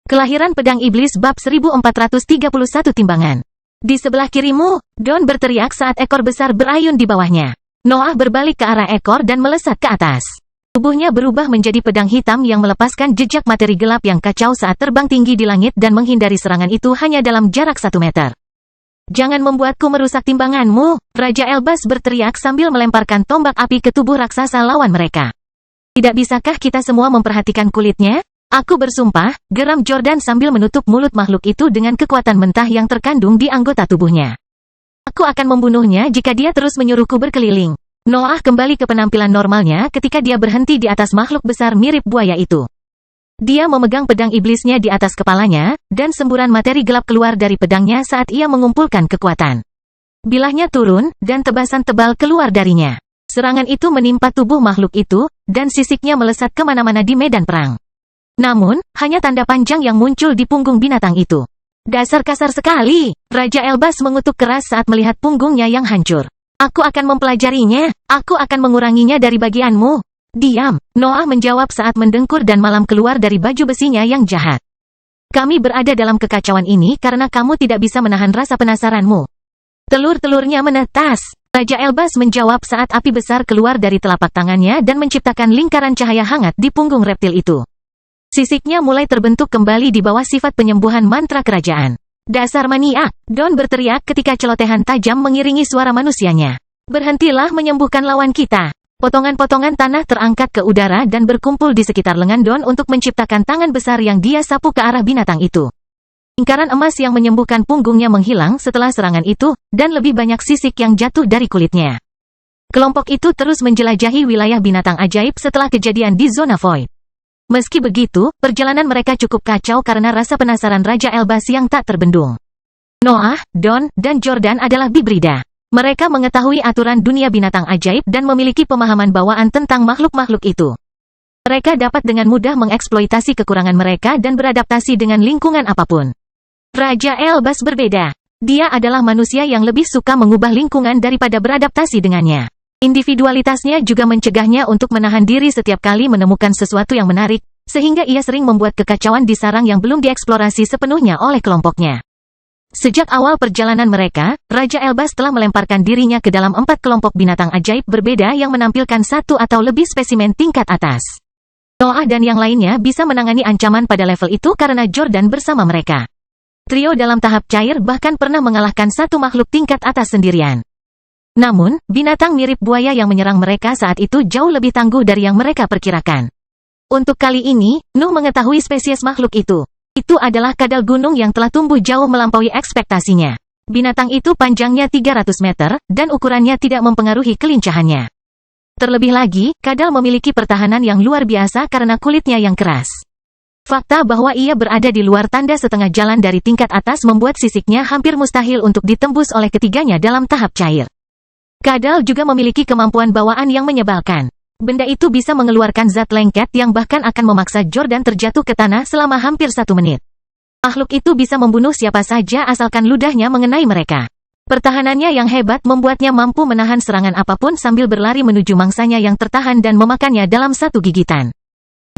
Kelahiran Pedang Iblis bab 1431 timbangan. Di sebelah kirimu, Don berteriak saat ekor besar berayun di bawahnya. Noah berbalik ke arah ekor dan melesat ke atas. Tubuhnya berubah menjadi pedang hitam yang melepaskan jejak materi gelap yang kacau saat terbang tinggi di langit dan menghindari serangan itu hanya dalam jarak 1 meter. Jangan membuatku merusak timbanganmu, Raja Elbas berteriak sambil melemparkan tombak api ke tubuh raksasa lawan mereka. Tidak bisakah kita semua memperhatikan kulitnya? Aku bersumpah, geram Jordan sambil menutup mulut makhluk itu dengan kekuatan mentah yang terkandung di anggota tubuhnya. Aku akan membunuhnya jika dia terus menyuruhku berkeliling. Noah kembali ke penampilan normalnya ketika dia berhenti di atas makhluk besar mirip buaya itu. Dia memegang pedang iblisnya di atas kepalanya, dan semburan materi gelap keluar dari pedangnya saat ia mengumpulkan kekuatan. Bilahnya turun, dan tebasan tebal keluar darinya. Serangan itu menimpa tubuh makhluk itu, dan sisiknya melesat kemana-mana di medan perang. Namun, hanya tanda panjang yang muncul di punggung binatang itu. Dasar kasar sekali, Raja Elbas mengutuk keras saat melihat punggungnya yang hancur. Aku akan mempelajarinya, aku akan menguranginya dari bagianmu. Diam, Noah menjawab saat mendengkur dan malam keluar dari baju besinya yang jahat. Kami berada dalam kekacauan ini karena kamu tidak bisa menahan rasa penasaranmu. Telur-telurnya menetas. Raja Elbas menjawab saat api besar keluar dari telapak tangannya dan menciptakan lingkaran cahaya hangat di punggung reptil itu. Sisiknya mulai terbentuk kembali di bawah sifat penyembuhan mantra kerajaan. Dasar maniak, Don berteriak ketika celotehan tajam mengiringi suara manusianya. Berhentilah menyembuhkan lawan kita. Potongan-potongan tanah terangkat ke udara dan berkumpul di sekitar lengan Don untuk menciptakan tangan besar yang dia sapu ke arah binatang itu. Lingkaran emas yang menyembuhkan punggungnya menghilang setelah serangan itu, dan lebih banyak sisik yang jatuh dari kulitnya. Kelompok itu terus menjelajahi wilayah binatang ajaib setelah kejadian di zona void. Meski begitu, perjalanan mereka cukup kacau karena rasa penasaran Raja Elbas yang tak terbendung. Noah, Don, dan Jordan adalah bibrida. Mereka mengetahui aturan dunia binatang ajaib dan memiliki pemahaman bawaan tentang makhluk-makhluk itu. Mereka dapat dengan mudah mengeksploitasi kekurangan mereka dan beradaptasi dengan lingkungan apapun. Raja Elbas berbeda. Dia adalah manusia yang lebih suka mengubah lingkungan daripada beradaptasi dengannya. Individualitasnya juga mencegahnya untuk menahan diri setiap kali menemukan sesuatu yang menarik, sehingga ia sering membuat kekacauan di sarang yang belum dieksplorasi sepenuhnya oleh kelompoknya. Sejak awal perjalanan mereka, Raja Elbas telah melemparkan dirinya ke dalam 4 kelompok binatang ajaib berbeda yang menampilkan 1 atau lebih spesimen tingkat atas. Noah dan yang lainnya bisa menangani ancaman pada level itu karena Jordan bersama mereka. Trio dalam tahap cair bahkan pernah mengalahkan 1 makhluk tingkat atas sendirian. Namun, binatang mirip buaya yang menyerang mereka saat itu jauh lebih tangguh dari yang mereka perkirakan. Untuk kali ini, Nuh mengetahui spesies makhluk itu. Itu adalah kadal gunung yang telah tumbuh jauh melampaui ekspektasinya. Binatang itu panjangnya 300 meter, dan ukurannya tidak mempengaruhi kelincahannya. Terlebih lagi, kadal memiliki pertahanan yang luar biasa karena kulitnya yang keras. Fakta bahwa ia berada di luar tanda setengah jalan dari tingkat atas membuat sisiknya hampir mustahil untuk ditembus oleh ketiganya dalam tahap cair. Kadal juga memiliki kemampuan bawaan yang menyebalkan. Benda itu bisa mengeluarkan zat lengket yang bahkan akan memaksa Jordan terjatuh ke tanah selama hampir 1 menit. Makhluk itu bisa membunuh siapa saja asalkan ludahnya mengenai mereka. Pertahanannya yang hebat membuatnya mampu menahan serangan apapun sambil berlari menuju mangsanya yang tertahan dan memakannya dalam 1 gigitan.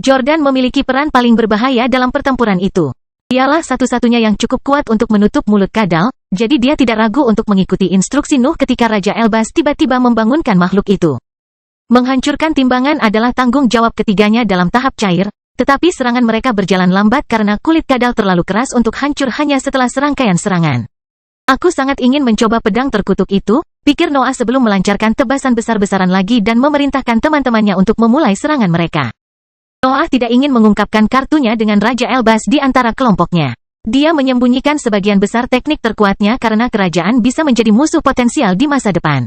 Jordan memiliki peran paling berbahaya dalam pertempuran itu. Dialah satu-satunya yang cukup kuat untuk menutup mulut kadal, jadi dia tidak ragu untuk mengikuti instruksi Nuh ketika Raja Elbas tiba-tiba membangunkan makhluk itu. Menghancurkan timbangan adalah tanggung jawab ketiganya dalam tahap cair, tetapi serangan mereka berjalan lambat karena kulit kadal terlalu keras untuk hancur hanya setelah serangkaian serangan. Aku sangat ingin mencoba pedang terkutuk itu, pikir Noah sebelum melancarkan tebasan besar-besaran lagi dan memerintahkan teman-temannya untuk memulai serangan mereka. Noah tidak ingin mengungkapkan kartunya dengan Raja Elbas di antara kelompoknya. Dia menyembunyikan sebagian besar teknik terkuatnya karena kerajaan bisa menjadi musuh potensial di masa depan.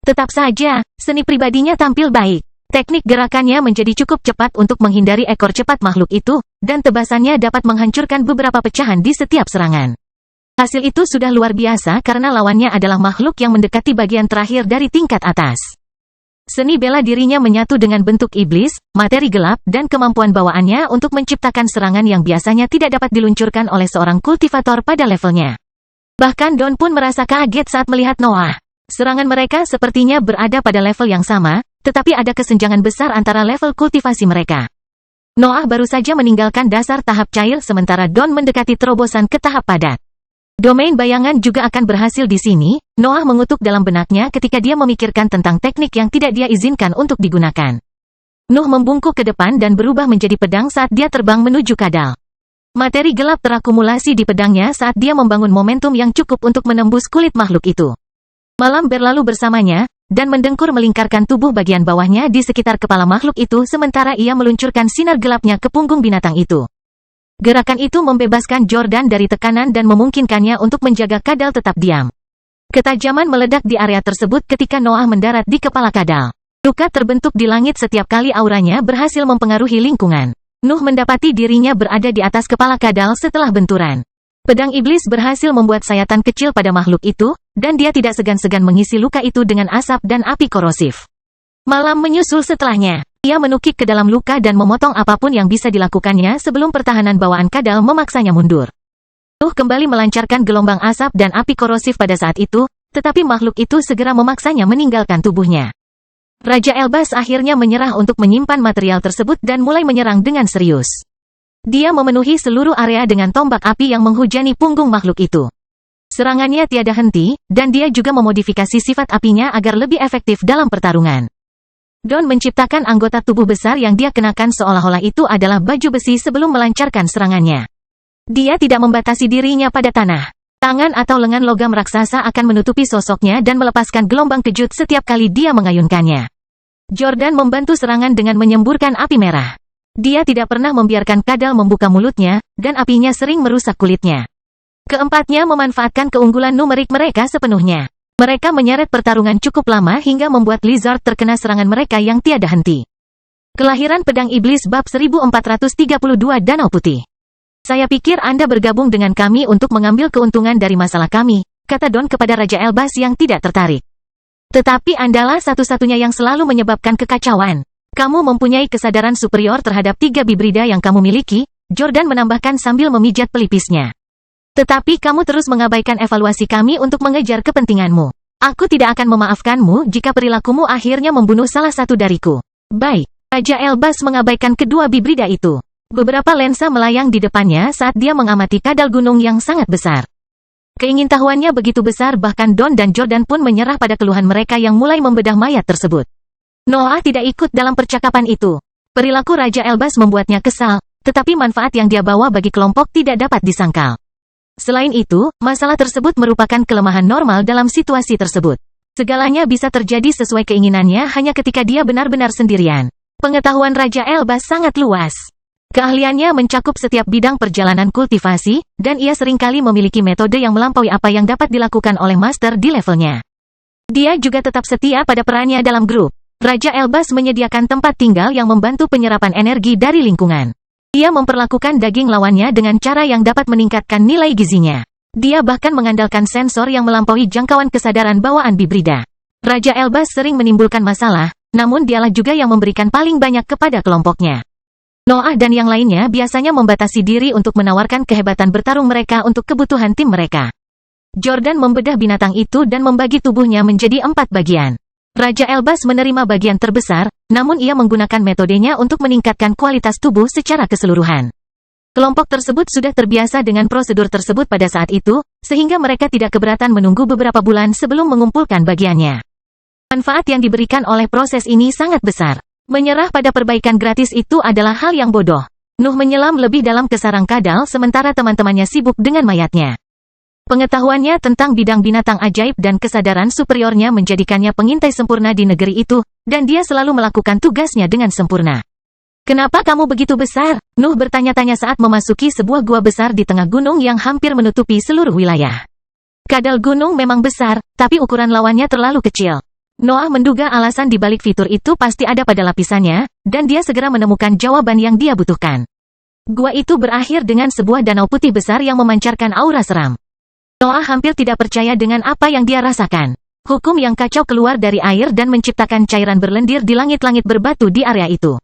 Tetap saja, seni pribadinya tampil baik. Teknik gerakannya menjadi cukup cepat untuk menghindari ekor cepat makhluk itu, dan tebasannya dapat menghancurkan beberapa pecahan di setiap serangan. Hasil itu sudah luar biasa karena lawannya adalah makhluk yang mendekati bagian terakhir dari tingkat atas. Seni bela dirinya menyatu dengan bentuk iblis, materi gelap, dan kemampuan bawaannya untuk menciptakan serangan yang biasanya tidak dapat diluncurkan oleh seorang kultivator pada levelnya. Bahkan Don pun merasa kaget saat melihat Noah. Serangan mereka sepertinya berada pada level yang sama, tetapi ada kesenjangan besar antara level kultivasi mereka. Noah baru saja meninggalkan dasar tahap cair sementara Dawn mendekati terobosan ke tahap padat. Domain bayangan juga akan berhasil di sini, Noah mengutuk dalam benaknya ketika dia memikirkan tentang teknik yang tidak dia izinkan untuk digunakan. Nuh membungkuk ke depan dan berubah menjadi pedang saat dia terbang menuju kadal. Materi gelap terakumulasi di pedangnya saat dia membangun momentum yang cukup untuk menembus kulit makhluk itu. Malam berlalu bersamanya, dan mendengkur melingkarkan tubuh bagian bawahnya di sekitar kepala makhluk itu sementara ia meluncurkan sinar gelapnya ke punggung binatang itu. Gerakan itu membebaskan Jordan dari tekanan dan memungkinkannya untuk menjaga kadal tetap diam. Ketajaman meledak di area tersebut ketika Noah mendarat di kepala kadal. Luka terbentuk di langit setiap kali auranya berhasil mempengaruhi lingkungan. Nuh mendapati dirinya berada di atas kepala kadal setelah benturan. Pedang iblis berhasil membuat sayatan kecil pada makhluk itu, dan dia tidak segan-segan mengisi luka itu dengan asap dan api korosif. Malam menyusul setelahnya. Ia menukik ke dalam luka dan memotong apapun yang bisa dilakukannya sebelum pertahanan bawaan kadal memaksanya mundur. Nuh kembali melancarkan gelombang asap dan api korosif pada saat itu, tetapi makhluk itu segera memaksanya meninggalkan tubuhnya. Raja Elbas akhirnya menyerah untuk menyimpan material tersebut dan mulai menyerang dengan serius. Dia memenuhi seluruh area dengan tombak api yang menghujani punggung makhluk itu. Serangannya tiada henti, dan dia juga memodifikasi sifat apinya agar lebih efektif dalam pertarungan. Dawn menciptakan anggota tubuh besar yang dia kenakan seolah-olah itu adalah baju besi sebelum melancarkan serangannya. Dia tidak membatasi dirinya pada tanah. Tangan atau lengan logam raksasa akan menutupi sosoknya dan melepaskan gelombang kejut setiap kali dia mengayunkannya. Jordan membantu serangan dengan menyemburkan api merah. Dia tidak pernah membiarkan kadal membuka mulutnya, dan apinya sering merusak kulitnya. Keempatnya memanfaatkan keunggulan numerik mereka sepenuhnya. Mereka menyeret pertarungan cukup lama hingga membuat Lizard terkena serangan mereka yang tiada henti. Kelahiran Pedang Iblis Bab 1432 Danau Putih. Saya pikir Anda bergabung dengan kami untuk mengambil keuntungan dari masalah kami, kata Dawn kepada Raja Elbas yang tidak tertarik. Tetapi Andalah satu-satunya yang selalu menyebabkan kekacauan. Kamu mempunyai kesadaran superior terhadap 3 bibrida yang kamu miliki, Jordan menambahkan sambil memijat pelipisnya. Tetapi kamu terus mengabaikan evaluasi kami untuk mengejar kepentinganmu. Aku tidak akan memaafkanmu jika perilakumu akhirnya membunuh salah satu dariku. Baik, Raja Elbas mengabaikan kedua bibrida itu. Beberapa lensa melayang di depannya saat dia mengamati kadal gunung yang sangat besar. Keingintahuannya begitu besar bahkan Dawn dan Jordan pun menyerah pada keluhan mereka yang mulai membedah mayat tersebut. Noah tidak ikut dalam percakapan itu. Perilaku Raja Elbas membuatnya kesal, tetapi manfaat yang dia bawa bagi kelompok tidak dapat disangkal. Selain itu, masalah tersebut merupakan kelemahan normal dalam situasi tersebut. Segalanya bisa terjadi sesuai keinginannya hanya ketika dia benar-benar sendirian. Pengetahuan Raja Elbas sangat luas. Keahliannya mencakup setiap bidang perjalanan kultivasi, dan ia seringkali memiliki metode yang melampaui apa yang dapat dilakukan oleh master di levelnya. Dia juga tetap setia pada perannya dalam grup. Raja Elbas menyediakan tempat tinggal yang membantu penyerapan energi dari lingkungan. Ia memperlakukan daging lawannya dengan cara yang dapat meningkatkan nilai gizinya. Dia bahkan mengandalkan sensor yang melampaui jangkauan kesadaran bawaan bibrida. Raja Elbas sering menimbulkan masalah, namun dialah juga yang memberikan paling banyak kepada kelompoknya. Noah dan yang lainnya biasanya membatasi diri untuk menawarkan kehebatan bertarung mereka untuk kebutuhan tim mereka. Jordan membedah binatang itu dan membagi tubuhnya menjadi 4 bagian. Raja Elbas menerima bagian terbesar, namun ia menggunakan metodenya untuk meningkatkan kualitas tubuh secara keseluruhan. Kelompok tersebut sudah terbiasa dengan prosedur tersebut pada saat itu, sehingga mereka tidak keberatan menunggu beberapa bulan sebelum mengumpulkan bagiannya. Manfaat yang diberikan oleh proses ini sangat besar. Menyerah pada perbaikan gratis itu adalah hal yang bodoh. Nuh menyelam lebih dalam ke sarang kadal sementara teman-temannya sibuk dengan mayatnya. Pengetahuannya tentang bidang binatang ajaib dan kesadaran superiornya menjadikannya pengintai sempurna di negeri itu, dan dia selalu melakukan tugasnya dengan sempurna. Kenapa kamu begitu besar? Nuh bertanya-tanya saat memasuki sebuah gua besar di tengah gunung yang hampir menutupi seluruh wilayah. Kadal gunung memang besar, tapi ukuran lawannya terlalu kecil. Noah menduga alasan di balik fitur itu pasti ada pada lapisannya, dan dia segera menemukan jawaban yang dia butuhkan. Gua itu berakhir dengan sebuah danau putih besar yang memancarkan aura seram. Noah hampir tidak percaya dengan apa yang dia rasakan. Hukum yang kacau keluar dari air dan menciptakan cairan berlendir di langit-langit berbatu di area itu.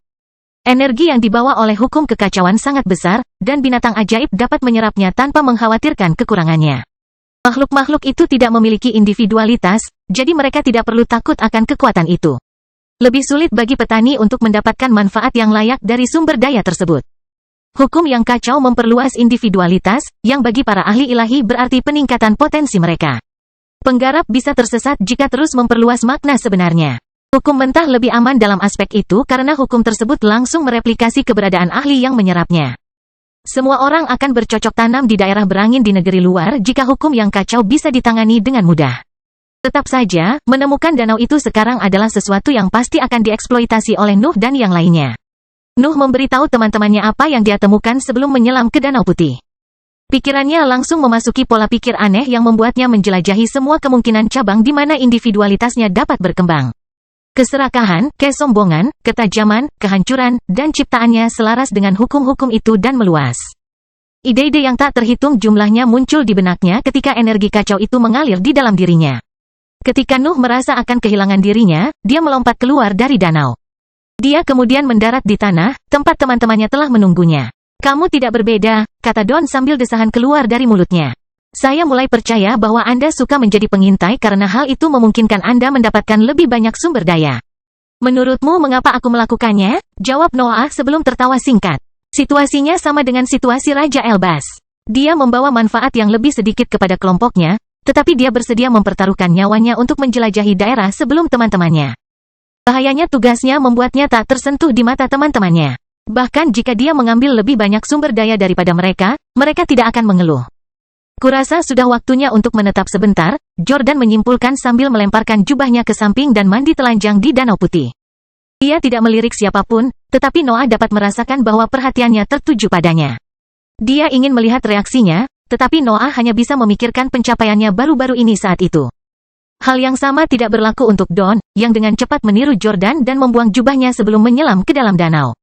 Energi yang dibawa oleh hukum kekacauan sangat besar, dan binatang ajaib dapat menyerapnya tanpa mengkhawatirkan kekurangannya. Makhluk-makhluk itu tidak memiliki individualitas, jadi mereka tidak perlu takut akan kekuatan itu. Lebih sulit bagi petani untuk mendapatkan manfaat yang layak dari sumber daya tersebut. Hukum yang kacau memperluas individualitas, yang bagi para ahli ilahi berarti peningkatan potensi mereka. Penggarap bisa tersesat jika terus memperluas makna sebenarnya. Hukum mentah lebih aman dalam aspek itu karena hukum tersebut langsung mereplikasi keberadaan ahli yang menyerapnya. Semua orang akan bercocok tanam di daerah berangin di negeri luar jika hukum yang kacau bisa ditangani dengan mudah. Tetap saja, menemukan danau itu sekarang adalah sesuatu yang pasti akan dieksploitasi oleh Nuh dan yang lainnya. Nuh memberitahu teman-temannya apa yang dia temukan sebelum menyelam ke Danau Putih. Pikirannya langsung memasuki pola pikir aneh yang membuatnya menjelajahi semua kemungkinan cabang di mana individualitasnya dapat berkembang. Keserakahan, kesombongan, ketajaman, kehancuran, dan ciptaannya selaras dengan hukum-hukum itu dan meluas. Ide-ide yang tak terhitung jumlahnya muncul di benaknya ketika energi kacau itu mengalir di dalam dirinya. Ketika Nuh merasa akan kehilangan dirinya, dia melompat keluar dari danau. Dia kemudian mendarat di tanah, tempat teman-temannya telah menunggunya. Kamu tidak berbeda, kata Don sambil desahan keluar dari mulutnya. Saya mulai percaya bahwa Anda suka menjadi pengintai karena hal itu memungkinkan Anda mendapatkan lebih banyak sumber daya. Menurutmu mengapa aku melakukannya? Jawab Noah sebelum tertawa singkat. Situasinya sama dengan situasi Raja Elbas. Dia membawa manfaat yang lebih sedikit kepada kelompoknya, tetapi dia bersedia mempertaruhkan nyawanya untuk menjelajahi daerah sebelum teman-temannya. Bahayanya tugasnya membuatnya tak tersentuh di mata teman-temannya. Bahkan jika dia mengambil lebih banyak sumber daya daripada mereka, mereka tidak akan mengeluh. Kurasa sudah waktunya untuk menetap sebentar, Jordan menyimpulkan sambil melemparkan jubahnya ke samping dan mandi telanjang di Danau Putih. Dia tidak melirik siapapun, tetapi Noah dapat merasakan bahwa perhatiannya tertuju padanya. Dia ingin melihat reaksinya, tetapi Noah hanya bisa memikirkan pencapaiannya baru-baru ini saat itu. Hal yang sama tidak berlaku untuk Don, yang dengan cepat meniru Jordan dan membuang jubahnya sebelum menyelam ke dalam danau.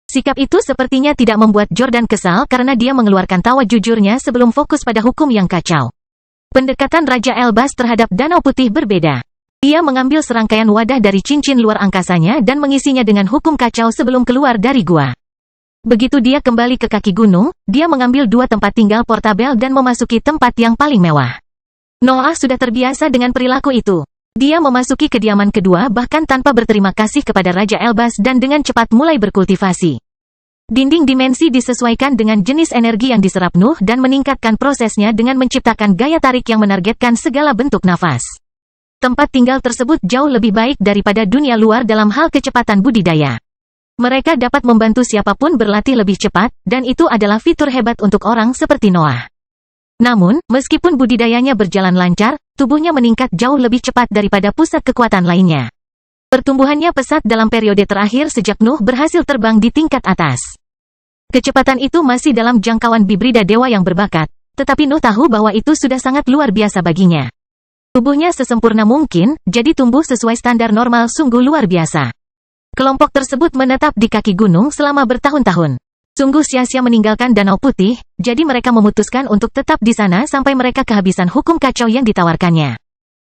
Sikap itu sepertinya tidak membuat Jordan kesal karena dia mengeluarkan tawa jujurnya sebelum fokus pada hukum yang kacau. Pendekatan Raja Elbas terhadap Danau Putih berbeda. Dia mengambil serangkaian wadah dari cincin luar angkasanya dan mengisinya dengan hukum kacau sebelum keluar dari gua. Begitu dia kembali ke kaki gunung, dia mengambil 2 tempat tinggal portabel dan memasuki tempat yang paling mewah. Noah sudah terbiasa dengan perilaku itu. Dia memasuki kediaman kedua bahkan tanpa berterima kasih kepada Raja Elbas dan dengan cepat mulai berkultivasi. Dinding dimensi disesuaikan dengan jenis energi yang diserap Nuh dan meningkatkan prosesnya dengan menciptakan gaya tarik yang menargetkan segala bentuk nafas. Tempat tinggal tersebut jauh lebih baik daripada dunia luar dalam hal kecepatan budidaya. Mereka dapat membantu siapapun berlatih lebih cepat, dan itu adalah fitur hebat untuk orang seperti Noah. Namun, meskipun budidayanya berjalan lancar, tubuhnya meningkat jauh lebih cepat daripada pusat kekuatan lainnya. Pertumbuhannya pesat dalam periode terakhir sejak Nuh berhasil terbang di tingkat atas. Kecepatan itu masih dalam jangkauan bibrida dewa yang berbakat, tetapi Nuh tahu bahwa itu sudah sangat luar biasa baginya. Tubuhnya sesempurna mungkin, jadi tumbuh sesuai standar normal sungguh luar biasa. Kelompok tersebut menetap di kaki gunung selama bertahun-tahun. Sungguh sia-sia meninggalkan Danau Putih, jadi mereka memutuskan untuk tetap di sana sampai mereka kehabisan hukum kacau yang ditawarkannya.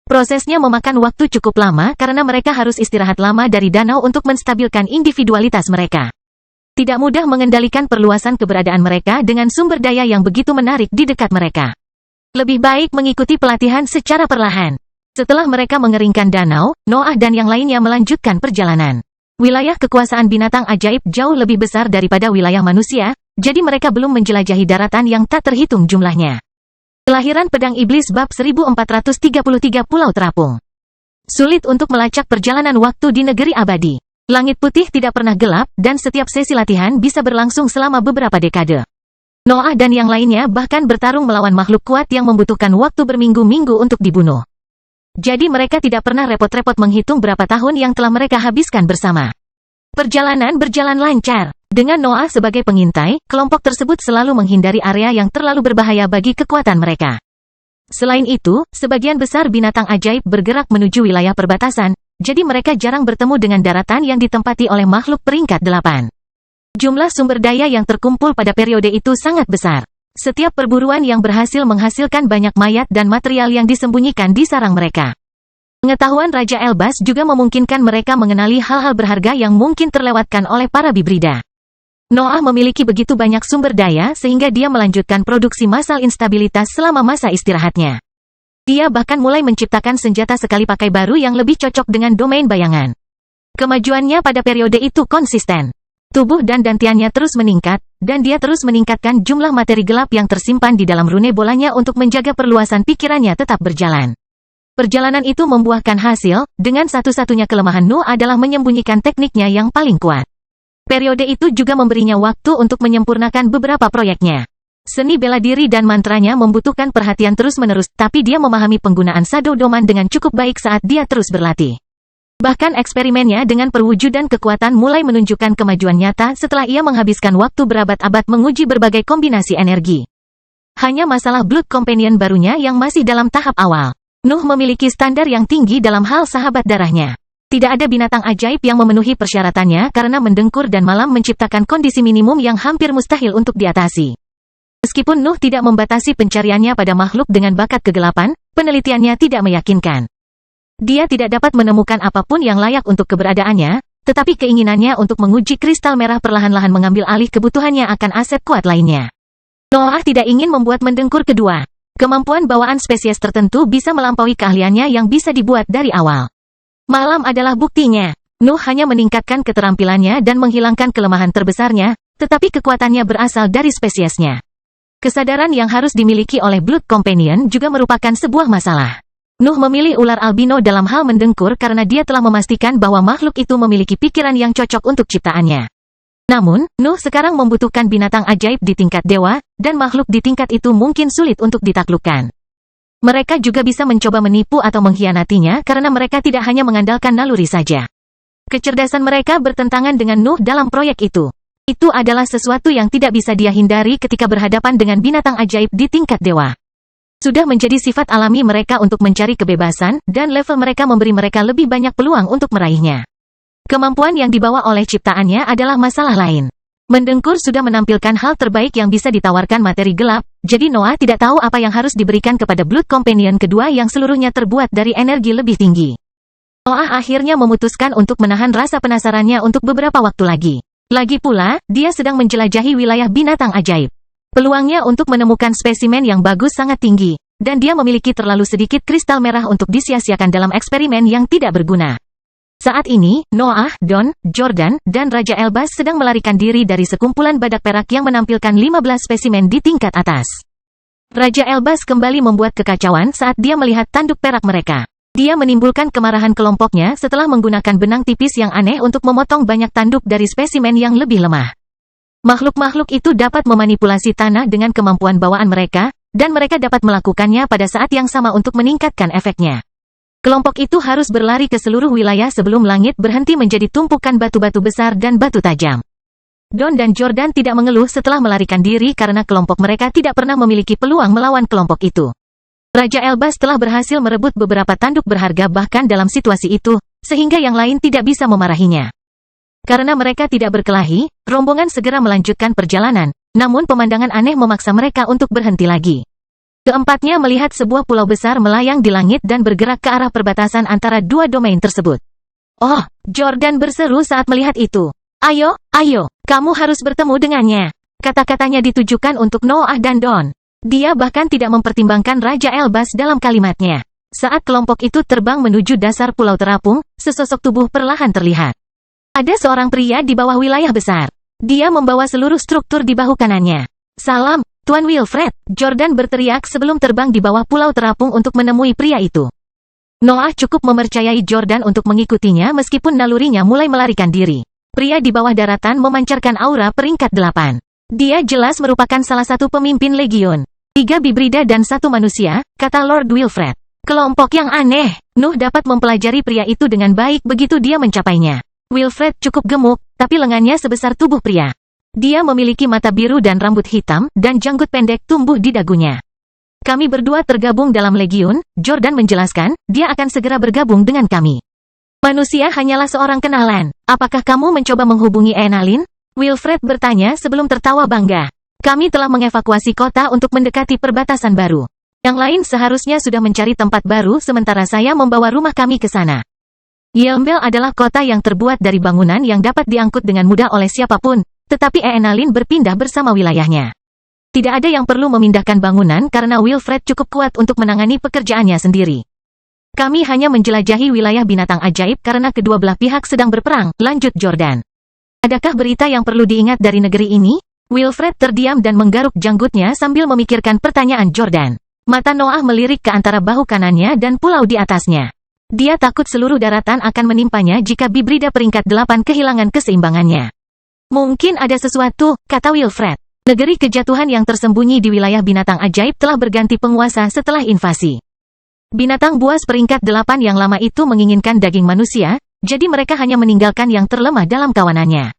Prosesnya memakan waktu cukup lama karena mereka harus istirahat lama dari danau untuk menstabilkan individualitas mereka. Tidak mudah mengendalikan perluasan keberadaan mereka dengan sumber daya yang begitu menarik di dekat mereka. Lebih baik mengikuti pelatihan secara perlahan. Setelah mereka mengeringkan danau, Noah dan yang lainnya melanjutkan perjalanan. Wilayah kekuasaan binatang ajaib jauh lebih besar daripada wilayah manusia, jadi mereka belum menjelajahi daratan yang tak terhitung jumlahnya. Kelahiran Pedang Iblis bab 1433 Pulau Terapung. Sulit untuk melacak perjalanan waktu di negeri abadi. Langit putih tidak pernah gelap, dan setiap sesi latihan bisa berlangsung selama beberapa dekade. Noah dan yang lainnya bahkan bertarung melawan makhluk kuat yang membutuhkan waktu berminggu-minggu untuk dibunuh. Jadi mereka tidak pernah repot-repot menghitung berapa tahun yang telah mereka habiskan bersama. Perjalanan berjalan lancar. Dengan Noah sebagai pengintai, kelompok tersebut selalu menghindari area yang terlalu berbahaya bagi kekuatan mereka. Selain itu, sebagian besar binatang ajaib bergerak menuju wilayah perbatasan, jadi mereka jarang bertemu dengan daratan yang ditempati oleh makhluk peringkat 8. Jumlah sumber daya yang terkumpul pada periode itu sangat besar. Setiap perburuan yang berhasil menghasilkan banyak mayat dan material yang disembunyikan di sarang mereka. Pengetahuan Raja Elbas juga memungkinkan mereka mengenali hal-hal berharga yang mungkin terlewatkan oleh para bibrida. Noah memiliki begitu banyak sumber daya sehingga dia melanjutkan produksi massal instabilitas selama masa istirahatnya. Dia bahkan mulai menciptakan senjata sekali pakai baru yang lebih cocok dengan domain bayangan. Kemajuannya pada periode itu konsisten. Tubuh dan dantiannya terus meningkat, dan dia terus meningkatkan jumlah materi gelap yang tersimpan di dalam rune bolanya untuk menjaga perluasan pikirannya tetap berjalan. Perjalanan itu membuahkan hasil, dengan satu-satunya kelemahan Nu adalah menyembunyikan tekniknya yang paling kuat. Periode itu juga memberinya waktu untuk menyempurnakan beberapa proyeknya. Seni bela diri dan mantranya membutuhkan perhatian terus-menerus, tapi dia memahami penggunaan Shadow Doman dengan cukup baik saat dia terus berlatih. Bahkan eksperimennya dengan perwujudan kekuatan mulai menunjukkan kemajuan nyata setelah ia menghabiskan waktu berabad-abad menguji berbagai kombinasi energi. Hanya masalah Blood Companion barunya yang masih dalam tahap awal. Nuh memiliki standar yang tinggi dalam hal sahabat darahnya. Tidak ada binatang ajaib yang memenuhi persyaratannya karena mendengkur dan malam menciptakan kondisi minimum yang hampir mustahil untuk diatasi. Meskipun Nuh tidak membatasi pencariannya pada makhluk dengan bakat kegelapan, penelitiannya tidak meyakinkan. Dia tidak dapat menemukan apapun yang layak untuk keberadaannya, tetapi keinginannya untuk menguji kristal merah perlahan-lahan mengambil alih kebutuhannya akan aset kuat lainnya. Noah tidak ingin membuat mendengkur kedua. Kemampuan bawaan spesies tertentu bisa melampaui keahliannya yang bisa dibuat dari awal. Malam adalah buktinya. Nuh hanya meningkatkan keterampilannya dan menghilangkan kelemahan terbesarnya, tetapi kekuatannya berasal dari spesiesnya. Kesadaran yang harus dimiliki oleh Blood Companion juga merupakan sebuah masalah. Nuh memilih ular albino dalam hal mendengkur karena dia telah memastikan bahwa makhluk itu memiliki pikiran yang cocok untuk ciptaannya. Namun, Nuh sekarang membutuhkan binatang ajaib di tingkat dewa, dan makhluk di tingkat itu mungkin sulit untuk ditaklukkan. Mereka juga bisa mencoba menipu atau mengkhianatinya karena mereka tidak hanya mengandalkan naluri saja. Kecerdasan mereka bertentangan dengan Nuh dalam proyek itu. Itu adalah sesuatu yang tidak bisa dia hindari ketika berhadapan dengan binatang ajaib di tingkat dewa. Sudah menjadi sifat alami mereka untuk mencari kebebasan, dan level mereka memberi mereka lebih banyak peluang untuk meraihnya. Kemampuan yang dibawa oleh ciptaannya adalah masalah lain. Mendengkur sudah menampilkan hal terbaik yang bisa ditawarkan materi gelap, jadi Noah tidak tahu apa yang harus diberikan kepada Blood Companion kedua yang seluruhnya terbuat dari energi lebih tinggi. Noah akhirnya memutuskan untuk menahan rasa penasarannya untuk beberapa waktu lagi. Lagi pula, dia sedang menjelajahi wilayah binatang ajaib. Peluangnya untuk menemukan spesimen yang bagus sangat tinggi, dan dia memiliki terlalu sedikit kristal merah untuk disia-siakan dalam eksperimen yang tidak berguna. Saat ini, Noah, Don, Jordan, dan Raja Elbas sedang melarikan diri dari sekumpulan badak perak yang menampilkan 15 spesimen di tingkat atas. Raja Elbas kembali membuat kekacauan saat dia melihat tanduk perak mereka. Dia menimbulkan kemarahan kelompoknya setelah menggunakan benang tipis yang aneh untuk memotong banyak tanduk dari spesimen yang lebih lemah. Makhluk-makhluk itu dapat memanipulasi tanah dengan kemampuan bawaan mereka, dan mereka dapat melakukannya pada saat yang sama untuk meningkatkan efeknya. Kelompok itu harus berlari ke seluruh wilayah sebelum langit berhenti menjadi tumpukan batu-batu besar dan batu tajam. Don dan Jordan tidak mengeluh setelah melarikan diri karena kelompok mereka tidak pernah memiliki peluang melawan kelompok itu. Raja Elbas telah berhasil merebut beberapa tanduk berharga bahkan dalam situasi itu, sehingga yang lain tidak bisa memarahinya. Karena mereka tidak berkelahi, rombongan segera melanjutkan perjalanan, namun pemandangan aneh memaksa mereka untuk berhenti lagi. Keempatnya melihat sebuah pulau besar melayang di langit dan bergerak ke arah perbatasan antara dua domain tersebut. Oh, Jordan berseru saat melihat itu. Ayo, kamu harus bertemu dengannya. Kata-katanya ditujukan untuk Noah dan Don. Dia bahkan tidak mempertimbangkan Raja Elbas dalam kalimatnya. Saat kelompok itu terbang menuju dasar pulau terapung, sesosok tubuh perlahan terlihat. Ada seorang pria di bawah wilayah besar. Dia membawa seluruh struktur di bahu kanannya. Salam, Tuan Wilfred, Jordan berteriak sebelum terbang di bawah pulau terapung untuk menemui pria itu. Noah cukup mempercayai Jordan untuk mengikutinya meskipun nalurinya mulai melarikan diri. Pria di bawah daratan memancarkan aura peringkat 8. Dia jelas merupakan salah satu pemimpin legiun. 3 bibrida dan 1 manusia, kata Lord Wilfred. Kelompok yang aneh. Nuh dapat mempelajari pria itu dengan baik begitu dia mencapainya. Wilfred cukup gemuk, tapi lengannya sebesar tubuh pria. Dia memiliki mata biru dan rambut hitam, dan janggut pendek tumbuh di dagunya. Kami berdua tergabung dalam legiun, Jordan menjelaskan, dia akan segera bergabung dengan kami. Manusia hanyalah seorang kenalan. Apakah kamu mencoba menghubungi Enalin? Wilfred bertanya sebelum tertawa bangga. Kami telah mengevakuasi kota untuk mendekati perbatasan baru. Yang lain seharusnya sudah mencari tempat baru sementara saya membawa rumah kami ke sana. Yelmbel adalah kota yang terbuat dari bangunan yang dapat diangkut dengan mudah oleh siapapun, tetapi Enalin berpindah bersama wilayahnya. Tidak ada yang perlu memindahkan bangunan karena Wilfred cukup kuat untuk menangani pekerjaannya sendiri. Kami hanya menjelajahi wilayah binatang ajaib karena kedua belah pihak sedang berperang, lanjut Jordan. Adakah berita yang perlu diingat dari negeri ini? Wilfred terdiam dan menggaruk janggutnya sambil memikirkan pertanyaan Jordan. Mata Noah melirik ke antara bahu kanannya dan pulau di atasnya. Dia takut seluruh daratan akan menimpanya jika Bibrida peringkat 8 kehilangan keseimbangannya. Mungkin ada sesuatu, kata Wilfred. Negeri kejatuhan yang tersembunyi di wilayah binatang ajaib telah berganti penguasa setelah invasi. Binatang buas peringkat 8 yang lama itu menginginkan daging manusia, jadi mereka hanya meninggalkan yang terlemah dalam kawanannya.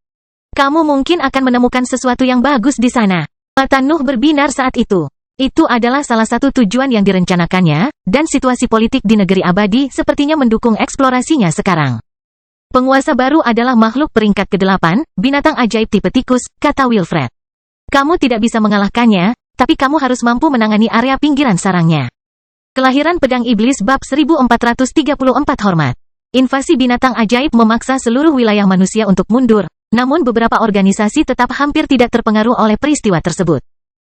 Kamu mungkin akan menemukan sesuatu yang bagus di sana. Mata Nuh berbinar saat itu. Itu adalah salah satu tujuan yang direncanakannya, dan situasi politik di negeri abadi sepertinya mendukung eksplorasinya sekarang. Penguasa baru adalah makhluk peringkat ke-8, binatang ajaib tipe tikus, kata Wilfred. Kamu tidak bisa mengalahkannya, tapi kamu harus mampu menangani area pinggiran sarangnya. Kelahiran Pedang Iblis bab 1434 hormat. Invasi binatang ajaib memaksa seluruh wilayah manusia untuk mundur, namun beberapa organisasi tetap hampir tidak terpengaruh oleh peristiwa tersebut.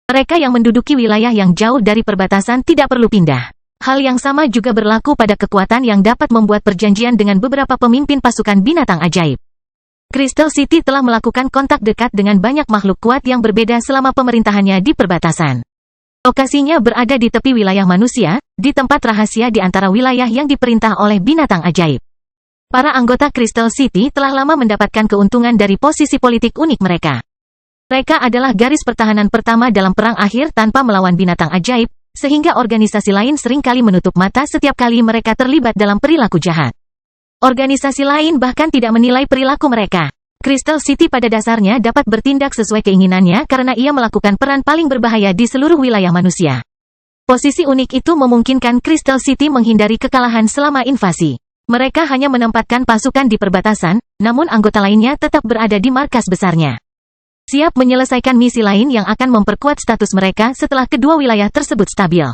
Mereka yang menduduki wilayah yang jauh dari perbatasan tidak perlu pindah. Hal yang sama juga berlaku pada kekuatan yang dapat membuat perjanjian dengan beberapa pemimpin pasukan binatang ajaib. Crystal City telah melakukan kontak dekat dengan banyak makhluk kuat yang berbeda selama pemerintahannya di perbatasan. Lokasinya berada di tepi wilayah manusia, di tempat rahasia di antara wilayah yang diperintah oleh binatang ajaib. Para anggota Crystal City telah lama mendapatkan keuntungan dari posisi politik unik mereka. Mereka adalah garis pertahanan pertama dalam perang akhir tanpa melawan binatang ajaib, sehingga organisasi lain seringkali menutup mata setiap kali mereka terlibat dalam perilaku jahat. Organisasi lain bahkan tidak menilai perilaku mereka. Crystal City pada dasarnya dapat bertindak sesuai keinginannya karena ia melakukan peran paling berbahaya di seluruh wilayah manusia. Posisi unik itu memungkinkan Crystal City menghindari kekalahan selama invasi. Mereka hanya menempatkan pasukan di perbatasan, namun anggota lainnya tetap berada di markas besarnya. Siap menyelesaikan misi lain yang akan memperkuat status mereka setelah kedua wilayah tersebut stabil.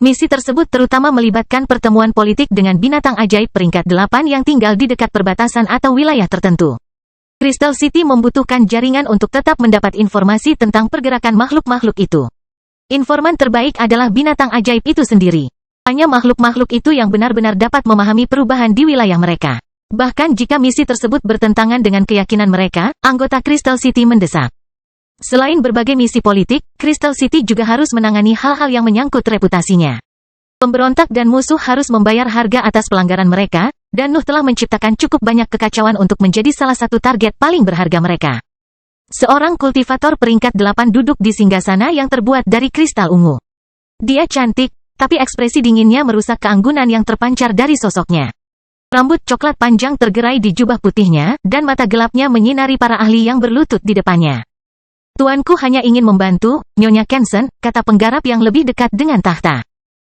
Misi tersebut terutama melibatkan pertemuan politik dengan binatang ajaib peringkat 8 yang tinggal di dekat perbatasan atau wilayah tertentu. Crystal City membutuhkan jaringan untuk tetap mendapat informasi tentang pergerakan makhluk-makhluk itu. Informan terbaik adalah binatang ajaib itu sendiri. Hanya makhluk-makhluk itu yang benar-benar dapat memahami perubahan di wilayah mereka. Bahkan jika misi tersebut bertentangan dengan keyakinan mereka, anggota Crystal City mendesak. Selain berbagai misi politik, Crystal City juga harus menangani hal-hal yang menyangkut reputasinya. Pemberontak dan musuh harus membayar harga atas pelanggaran mereka, dan Nuh telah menciptakan cukup banyak kekacauan untuk menjadi salah satu target paling berharga mereka. Seorang kultivator peringkat 8 duduk di singgasana yang terbuat dari kristal ungu. Dia cantik, tapi ekspresi dinginnya merusak keanggunan yang terpancar dari sosoknya. Rambut coklat panjang tergerai di jubah putihnya, dan mata gelapnya menyinari para ahli yang berlutut di depannya. Tuanku hanya ingin membantu, Nyonya Kenson, kata penggarap yang lebih dekat dengan tahta.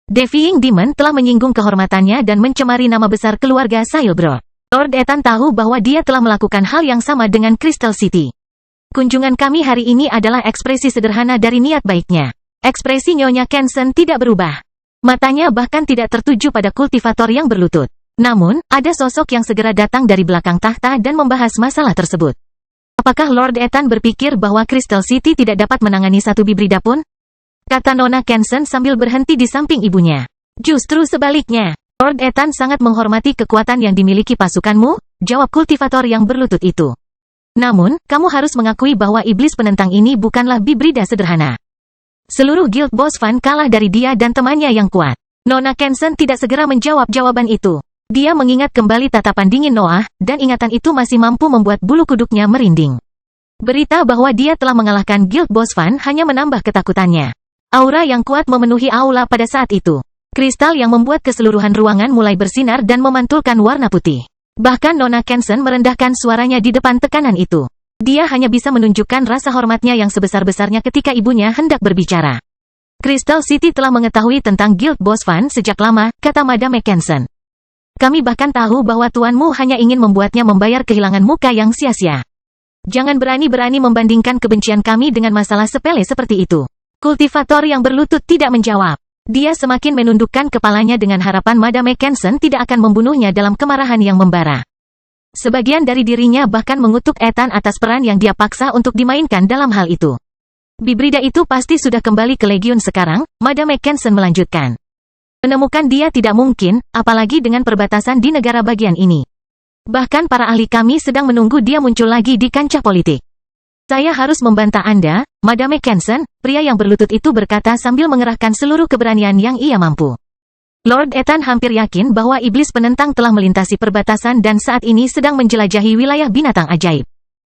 Defying Demon telah menyinggung kehormatannya dan mencemari nama besar keluarga Sailbro. Lord Ethan tahu bahwa dia telah melakukan hal yang sama dengan Crystal City. Kunjungan kami hari ini adalah ekspresi sederhana dari niat baiknya. Ekspresi Nyonya Kenson tidak berubah. Matanya bahkan tidak tertuju pada kultivator yang berlutut. Namun, ada sosok yang segera datang dari belakang tahta dan membahas masalah tersebut. Apakah Lord Ethan berpikir bahwa Crystal City tidak dapat menangani satu Bibrida pun? Kata Nona Kenson sambil berhenti di samping ibunya. Justru sebaliknya, Lord Ethan sangat menghormati kekuatan yang dimiliki pasukanmu, jawab kultivator yang berlutut itu. Namun, kamu harus mengakui bahwa iblis penentang ini bukanlah Bibrida sederhana. Seluruh Guild Boss Fan kalah dari dia dan temannya yang kuat. Nona Kenson tidak segera menjawab jawaban itu. Dia mengingat kembali tatapan dingin Noah, dan ingatan itu masih mampu membuat bulu kuduknya merinding. Berita bahwa dia telah mengalahkan Guild Boss Fan hanya menambah ketakutannya. Aura yang kuat memenuhi aula pada saat itu. Kristal yang membuat keseluruhan ruangan mulai bersinar dan memantulkan warna putih. Bahkan Nona Kenson merendahkan suaranya di depan tekanan itu. Dia hanya bisa menunjukkan rasa hormatnya yang sebesar-besarnya ketika ibunya hendak berbicara. Crystal City telah mengetahui tentang Guild Boss Fan sejak lama, kata Madame Kenson. Kami bahkan tahu bahwa tuanmu hanya ingin membuatnya membayar kehilangan muka yang sia-sia. Jangan berani-berani membandingkan kebencian kami dengan masalah sepele seperti itu. Kultivator yang berlutut tidak menjawab. Dia semakin menundukkan kepalanya dengan harapan Madame Kenson tidak akan membunuhnya dalam kemarahan yang membara. Sebagian dari dirinya bahkan mengutuk Ethan atas peran yang dia paksa untuk dimainkan dalam hal itu. Bibrida itu pasti sudah kembali ke Legiun sekarang, Madame Kenson melanjutkan. Menemukan dia tidak mungkin, apalagi dengan perbatasan di negara bagian ini. Bahkan para ahli kami sedang menunggu dia muncul lagi di kancah politik. Saya harus membantah Anda, Madame Kenson, pria yang berlutut itu berkata sambil mengerahkan seluruh keberanian yang ia mampu. Lord Ethan hampir yakin bahwa iblis penentang telah melintasi perbatasan dan saat ini sedang menjelajahi wilayah binatang ajaib.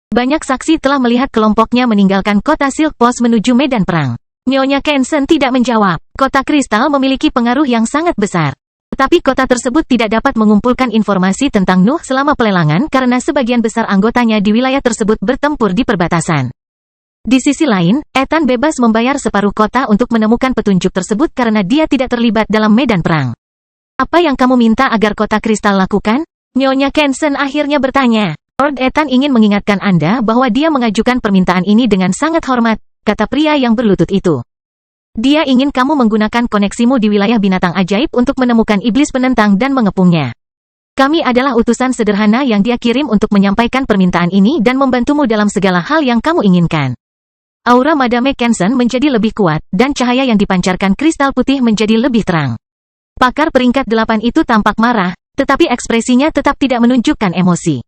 Banyak saksi telah melihat kelompoknya meninggalkan kota Silk Post menuju medan perang. Nyonya Kenson tidak menjawab. Kota kristal memiliki pengaruh yang sangat besar. Tetapi kota tersebut tidak dapat mengumpulkan informasi tentang Nuh selama pelelangan karena sebagian besar anggotanya di wilayah tersebut bertempur di perbatasan. Di sisi lain, Ethan bebas membayar separuh kota untuk menemukan petunjuk tersebut karena dia tidak terlibat dalam medan perang. Apa yang kamu minta agar kota kristal lakukan? Nyonya Kenson akhirnya bertanya. Lord Ethan ingin mengingatkan Anda bahwa dia mengajukan permintaan ini dengan sangat hormat, kata pria yang berlutut itu. Dia ingin kamu menggunakan koneksimu di wilayah binatang ajaib untuk menemukan iblis penentang dan mengepungnya. Kami adalah utusan sederhana yang dia kirim untuk menyampaikan permintaan ini dan membantumu dalam segala hal yang kamu inginkan. Aura Madame Kenson menjadi lebih kuat, dan cahaya yang dipancarkan kristal putih menjadi lebih terang. Pakar peringkat 8 itu tampak marah, tetapi ekspresinya tetap tidak menunjukkan emosi.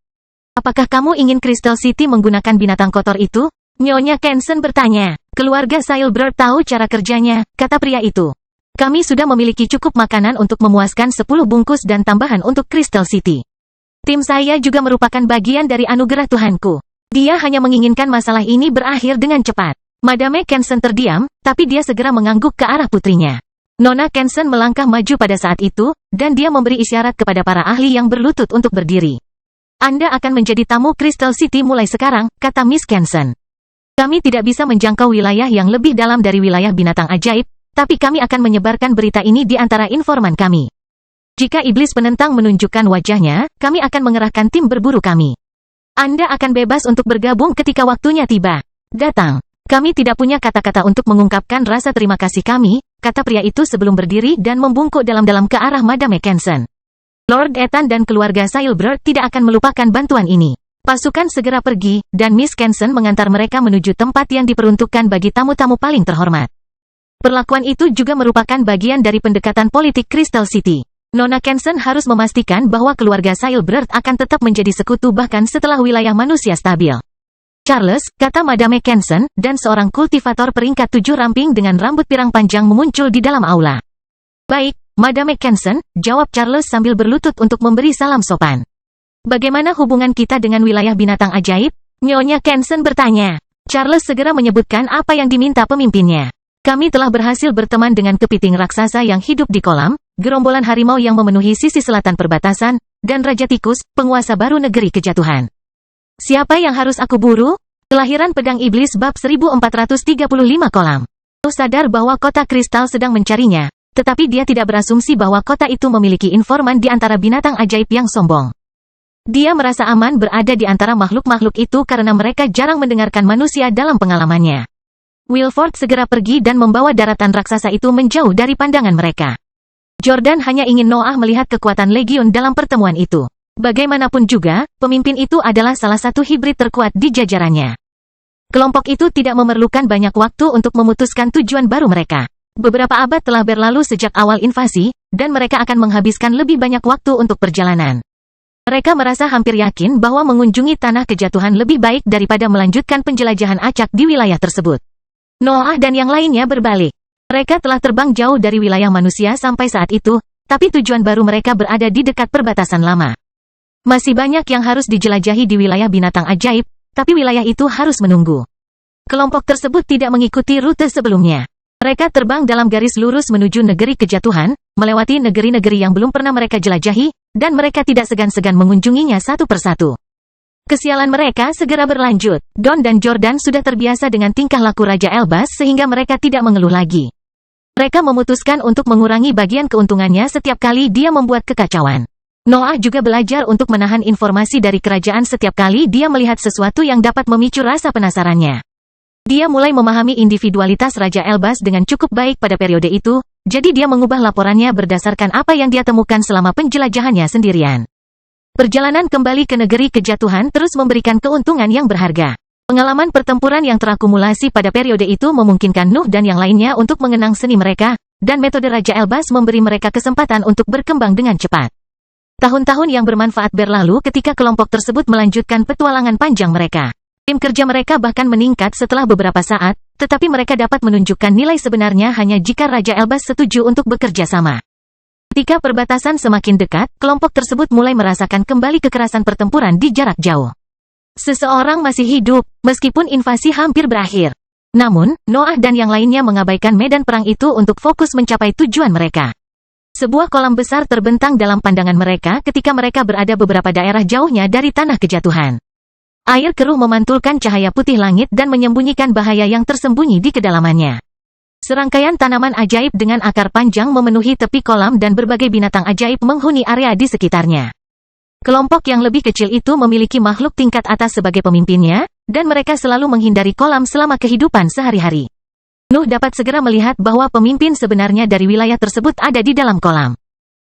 Apakah kamu ingin Crystal City menggunakan binatang kotor itu? Nyonya Kenson bertanya. Keluarga Sailbird tahu cara kerjanya, kata pria itu. Kami sudah memiliki cukup makanan untuk memuaskan 10 bungkus dan tambahan untuk Crystal City. Tim saya juga merupakan bagian dari anugerah Tuhanku. Dia hanya menginginkan masalah ini berakhir dengan cepat. Madame Kenson terdiam, tapi dia segera mengangguk ke arah putrinya. Nona Kenson melangkah maju pada saat itu, dan dia memberi isyarat kepada para ahli yang berlutut untuk berdiri. Anda akan menjadi tamu Crystal City mulai sekarang, kata Miss Kenson. Kami tidak bisa menjangkau wilayah yang lebih dalam dari wilayah binatang ajaib, tapi kami akan menyebarkan berita ini di antara informan kami. Jika iblis penentang menunjukkan wajahnya, kami akan mengerahkan tim berburu kami. Anda akan bebas untuk bergabung ketika waktunya tiba. Datang. Kami tidak punya kata-kata untuk mengungkapkan rasa terima kasih kami, kata pria itu sebelum berdiri dan membungkuk dalam-dalam ke arah Madame Kenson. Lord Ethan dan keluarga Sailbird tidak akan melupakan bantuan ini. Pasukan segera pergi, dan Miss Kenson mengantar mereka menuju tempat yang diperuntukkan bagi tamu-tamu paling terhormat. Perlakuan itu juga merupakan bagian dari pendekatan politik Crystal City. Nona Kenson harus memastikan bahwa keluarga Sailbird akan tetap menjadi sekutu bahkan setelah wilayah manusia stabil. Charles, kata Madame Kenson, dan seorang kultivator peringkat 7 ramping dengan rambut pirang panjang muncul di dalam aula. Baik, Madame Kenson, jawab Charles sambil berlutut untuk memberi salam sopan. Bagaimana hubungan kita dengan wilayah binatang ajaib? Nyonya Kenson bertanya. Charles segera menyebutkan apa yang diminta pemimpinnya. Kami telah berhasil berteman dengan kepiting raksasa yang hidup di kolam, gerombolan harimau yang memenuhi sisi selatan perbatasan, dan Raja Tikus, penguasa baru negeri kejatuhan. Siapa yang harus aku buru? Kelahiran Pedang Iblis bab 1435 kolam. Lu sadar bahwa kota kristal sedang mencarinya, tetapi dia tidak berasumsi bahwa kota itu memiliki informan di antara binatang ajaib yang sombong. Dia merasa aman berada di antara makhluk-makhluk itu karena mereka jarang mendengarkan manusia dalam pengalamannya. Wilford segera pergi dan membawa daratan raksasa itu menjauh dari pandangan mereka. Jordan hanya ingin Noah melihat kekuatan Legion dalam pertemuan itu. Bagaimanapun juga, pemimpin itu adalah salah satu hibrid terkuat di jajarannya. Kelompok itu tidak memerlukan banyak waktu untuk memutuskan tujuan baru mereka. Beberapa abad telah berlalu sejak awal invasi, dan mereka akan menghabiskan lebih banyak waktu untuk perjalanan. Mereka merasa hampir yakin bahwa mengunjungi tanah kejatuhan lebih baik daripada melanjutkan penjelajahan acak di wilayah tersebut. Noah dan yang lainnya berbalik. Mereka telah terbang jauh dari wilayah manusia sampai saat itu, tapi tujuan baru mereka berada di dekat perbatasan lama. Masih banyak yang harus dijelajahi di wilayah binatang ajaib, tapi wilayah itu harus menunggu. Kelompok tersebut tidak mengikuti rute sebelumnya. Mereka terbang dalam garis lurus menuju negeri kejatuhan, melewati negeri-negeri yang belum pernah mereka jelajahi, dan mereka tidak segan-segan mengunjunginya satu persatu. Kesialan mereka segera berlanjut. Don dan Jordan sudah terbiasa dengan tingkah laku Raja Elbas sehingga mereka tidak mengeluh lagi. Mereka memutuskan untuk mengurangi bagian keuntungannya setiap kali dia membuat kekacauan. Noah juga belajar untuk menahan informasi dari kerajaan setiap kali dia melihat sesuatu yang dapat memicu rasa penasarannya. Dia mulai memahami individualitas Raja Elbas dengan cukup baik pada periode itu, jadi dia mengubah laporannya berdasarkan apa yang dia temukan selama penjelajahannya sendirian. Perjalanan kembali ke negeri kejatuhan terus memberikan keuntungan yang berharga. Pengalaman pertempuran yang terakumulasi pada periode itu memungkinkan Nuh dan yang lainnya untuk mengenang seni mereka, dan metode Raja Elbas memberi mereka kesempatan untuk berkembang dengan cepat. Tahun-tahun yang bermanfaat berlalu ketika kelompok tersebut melanjutkan petualangan panjang mereka. Tim kerja mereka bahkan meningkat setelah beberapa saat, tetapi mereka dapat menunjukkan nilai sebenarnya hanya jika Raja Elbas setuju untuk bekerja sama. Ketika perbatasan semakin dekat, kelompok tersebut mulai merasakan kembali kekerasan pertempuran di jarak jauh. Seseorang masih hidup, meskipun invasi hampir berakhir. Namun, Noah dan yang lainnya mengabaikan medan perang itu untuk fokus mencapai tujuan mereka. Sebuah kolam besar terbentang dalam pandangan mereka ketika mereka berada beberapa daerah jauhnya dari tanah kejatuhan. Air keruh memantulkan cahaya putih langit dan menyembunyikan bahaya yang tersembunyi di kedalamannya. Serangkaian tanaman ajaib dengan akar panjang memenuhi tepi kolam dan berbagai binatang ajaib menghuni area di sekitarnya. Kelompok yang lebih kecil itu memiliki makhluk tingkat atas sebagai pemimpinnya, dan mereka selalu menghindari kolam selama kehidupan sehari-hari. Nuh dapat segera melihat bahwa pemimpin sebenarnya dari wilayah tersebut ada di dalam kolam.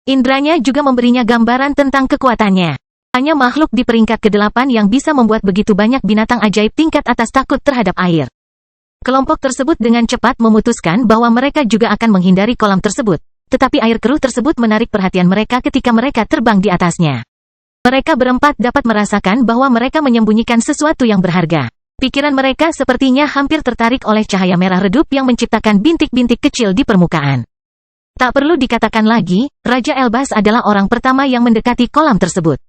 Indranya juga memberinya gambaran tentang kekuatannya. Hanya makhluk di peringkat ke-8 yang bisa membuat begitu banyak binatang ajaib tingkat atas takut terhadap air. Kelompok tersebut dengan cepat memutuskan bahwa mereka juga akan menghindari kolam tersebut, tetapi air keruh tersebut menarik perhatian mereka ketika mereka terbang di atasnya. Mereka berempat dapat merasakan bahwa mereka menyembunyikan sesuatu yang berharga. Pikiran mereka sepertinya hampir tertarik oleh cahaya merah redup yang menciptakan bintik-bintik kecil di permukaan. Tak perlu dikatakan lagi, Raja Elbas adalah orang pertama yang mendekati kolam tersebut.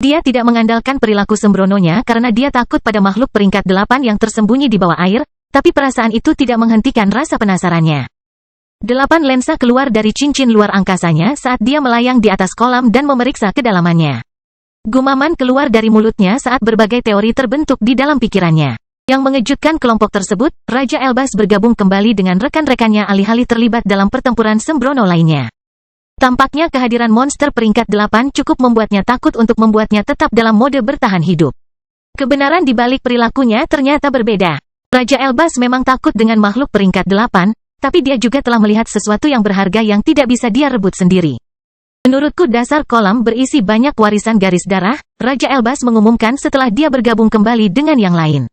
Dia tidak mengandalkan perilaku sembrononya karena dia takut pada makhluk peringkat 8 yang tersembunyi di bawah air, tapi perasaan itu tidak menghentikan rasa penasarannya. 8 lensa keluar dari cincin luar angkasanya saat dia melayang di atas kolam dan memeriksa kedalamannya. Gumaman keluar dari mulutnya saat berbagai teori terbentuk di dalam pikirannya. Yang mengejutkan kelompok tersebut, Raja Elbas bergabung kembali dengan rekan-rekannya alih-alih terlibat dalam pertempuran sembrono lainnya. Tampaknya kehadiran monster peringkat 8 cukup membuatnya takut untuk membuatnya tetap dalam mode bertahan hidup. Kebenaran di balik perilakunya ternyata berbeda. Raja Elbas memang takut dengan makhluk peringkat 8, tapi dia juga telah melihat sesuatu yang berharga yang tidak bisa dia rebut sendiri. Menurutku dasar kolam berisi banyak warisan garis darah, Raja Elbas mengumumkan setelah dia bergabung kembali dengan yang lain.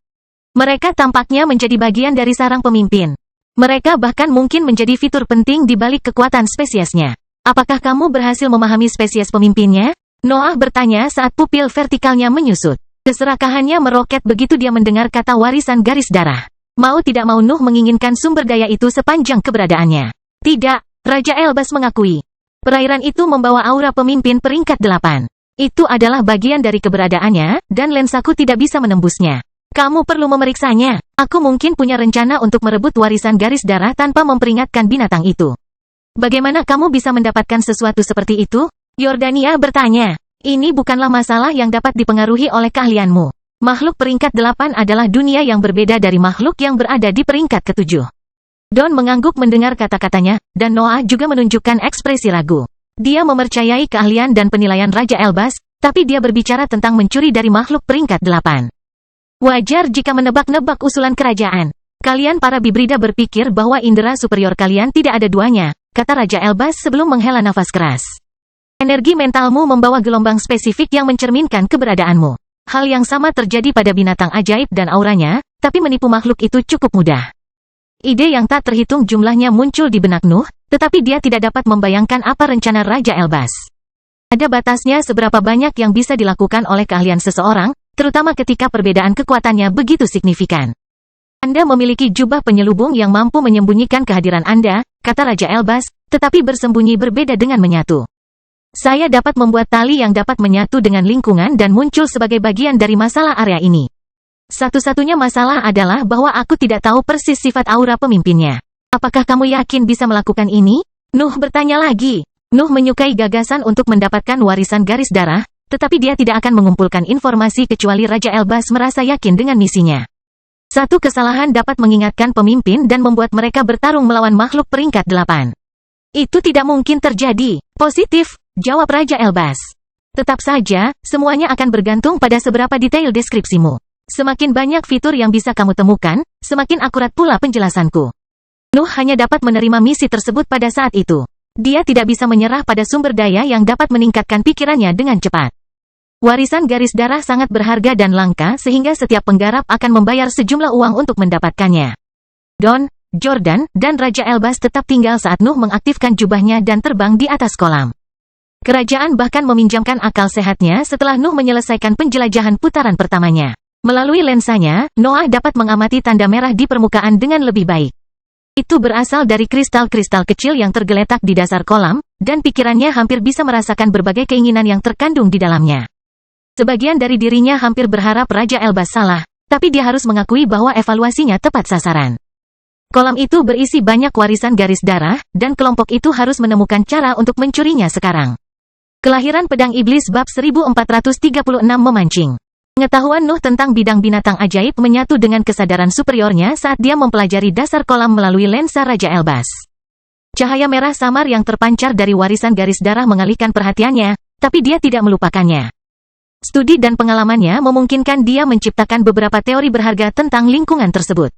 Mereka tampaknya menjadi bagian dari sarang pemimpin. Mereka bahkan mungkin menjadi fitur penting di balik kekuatan spesiesnya. Apakah kamu berhasil memahami spesies pemimpinnya? Noah bertanya saat pupil vertikalnya menyusut. Keserakahannya meroket begitu dia mendengar kata warisan garis darah. Mau tidak mau Nuh menginginkan sumber daya itu sepanjang keberadaannya. Tidak, Raja Elbas mengakui. Perairan itu membawa aura pemimpin peringkat 8. Itu adalah bagian dari keberadaannya, dan lensaku tidak bisa menembusnya. Kamu perlu memeriksanya. Aku mungkin punya rencana untuk merebut warisan garis darah tanpa memperingatkan binatang itu. Bagaimana kamu bisa mendapatkan sesuatu seperti itu? Yordania bertanya. Ini bukanlah masalah yang dapat dipengaruhi oleh keahlianmu. Makhluk peringkat 8 adalah dunia yang berbeda dari makhluk yang berada di peringkat ke-7. Don mengangguk mendengar kata-katanya, dan Noah juga menunjukkan ekspresi ragu. Dia mempercayai keahlian dan penilaian Raja Elbas, tapi dia berbicara tentang mencuri dari makhluk peringkat 8. Wajar jika menebak-nebak usulan kerajaan. Kalian para bibrida berpikir bahwa indera superior kalian tidak ada duanya, kata Raja Elbas sebelum menghela nafas keras. Energi mentalmu membawa gelombang spesifik yang mencerminkan keberadaanmu. Hal yang sama terjadi pada binatang ajaib dan auranya, tapi menipu makhluk itu cukup mudah. Ide yang tak terhitung jumlahnya muncul di benak Nuh, tetapi dia tidak dapat membayangkan apa rencana Raja Elbas. Ada batasnya seberapa banyak yang bisa dilakukan oleh keahlian seseorang, terutama ketika perbedaan kekuatannya begitu signifikan. Anda memiliki jubah penyelubung yang mampu menyembunyikan kehadiran Anda, kata Raja Elbas, tetapi bersembunyi berbeda dengan menyatu. Saya dapat membuat tali yang dapat menyatu dengan lingkungan dan muncul sebagai bagian dari masalah area ini. Satu-satunya masalah adalah bahwa aku tidak tahu persis sifat aura pemimpinnya. Apakah kamu yakin bisa melakukan ini? Nuh bertanya lagi. Nuh menyukai gagasan untuk mendapatkan warisan garis darah, tetapi dia tidak akan mengumpulkan informasi kecuali Raja Elbas merasa yakin dengan misinya. Satu kesalahan dapat mengingatkan pemimpin dan membuat mereka bertarung melawan makhluk peringkat 8. Itu tidak mungkin terjadi. Positif, jawab Raja Elbas. Tetap saja, semuanya akan bergantung pada seberapa detail deskripsimu. Semakin banyak fitur yang bisa kamu temukan, semakin akurat pula penjelasanku. Nuh hanya dapat menerima misi tersebut pada saat itu. Dia tidak bisa menyerah pada sumber daya yang dapat meningkatkan pikirannya dengan cepat. Warisan garis darah sangat berharga dan langka sehingga setiap penggarap akan membayar sejumlah uang untuk mendapatkannya. Don, Jordan, dan Raja Elbas tetap tinggal saat Nuh mengaktifkan jubahnya dan terbang di atas kolam. Kerajaan bahkan meminjamkan akal sehatnya setelah Nuh menyelesaikan penjelajahan putaran pertamanya. Melalui lensanya, Noah dapat mengamati tanda merah di permukaan dengan lebih baik. Itu berasal dari kristal-kristal kecil yang tergeletak di dasar kolam, dan pikirannya hampir bisa merasakan berbagai keinginan yang terkandung di dalamnya. Sebagian dari dirinya hampir berharap Raja Elbas salah, tapi dia harus mengakui bahwa evaluasinya tepat sasaran. Kolam itu berisi banyak warisan garis darah, dan kelompok itu harus menemukan cara untuk mencurinya sekarang. Kelahiran Pedang Iblis bab 1436 memancing. Pengetahuan Nuh tentang bidang binatang ajaib menyatu dengan kesadaran superiornya saat dia mempelajari dasar kolam melalui lensa Raja Elbas. Cahaya merah samar yang terpancar dari warisan garis darah mengalihkan perhatiannya, tapi dia tidak melupakannya. Studi dan pengalamannya memungkinkan dia menciptakan beberapa teori berharga tentang lingkungan tersebut.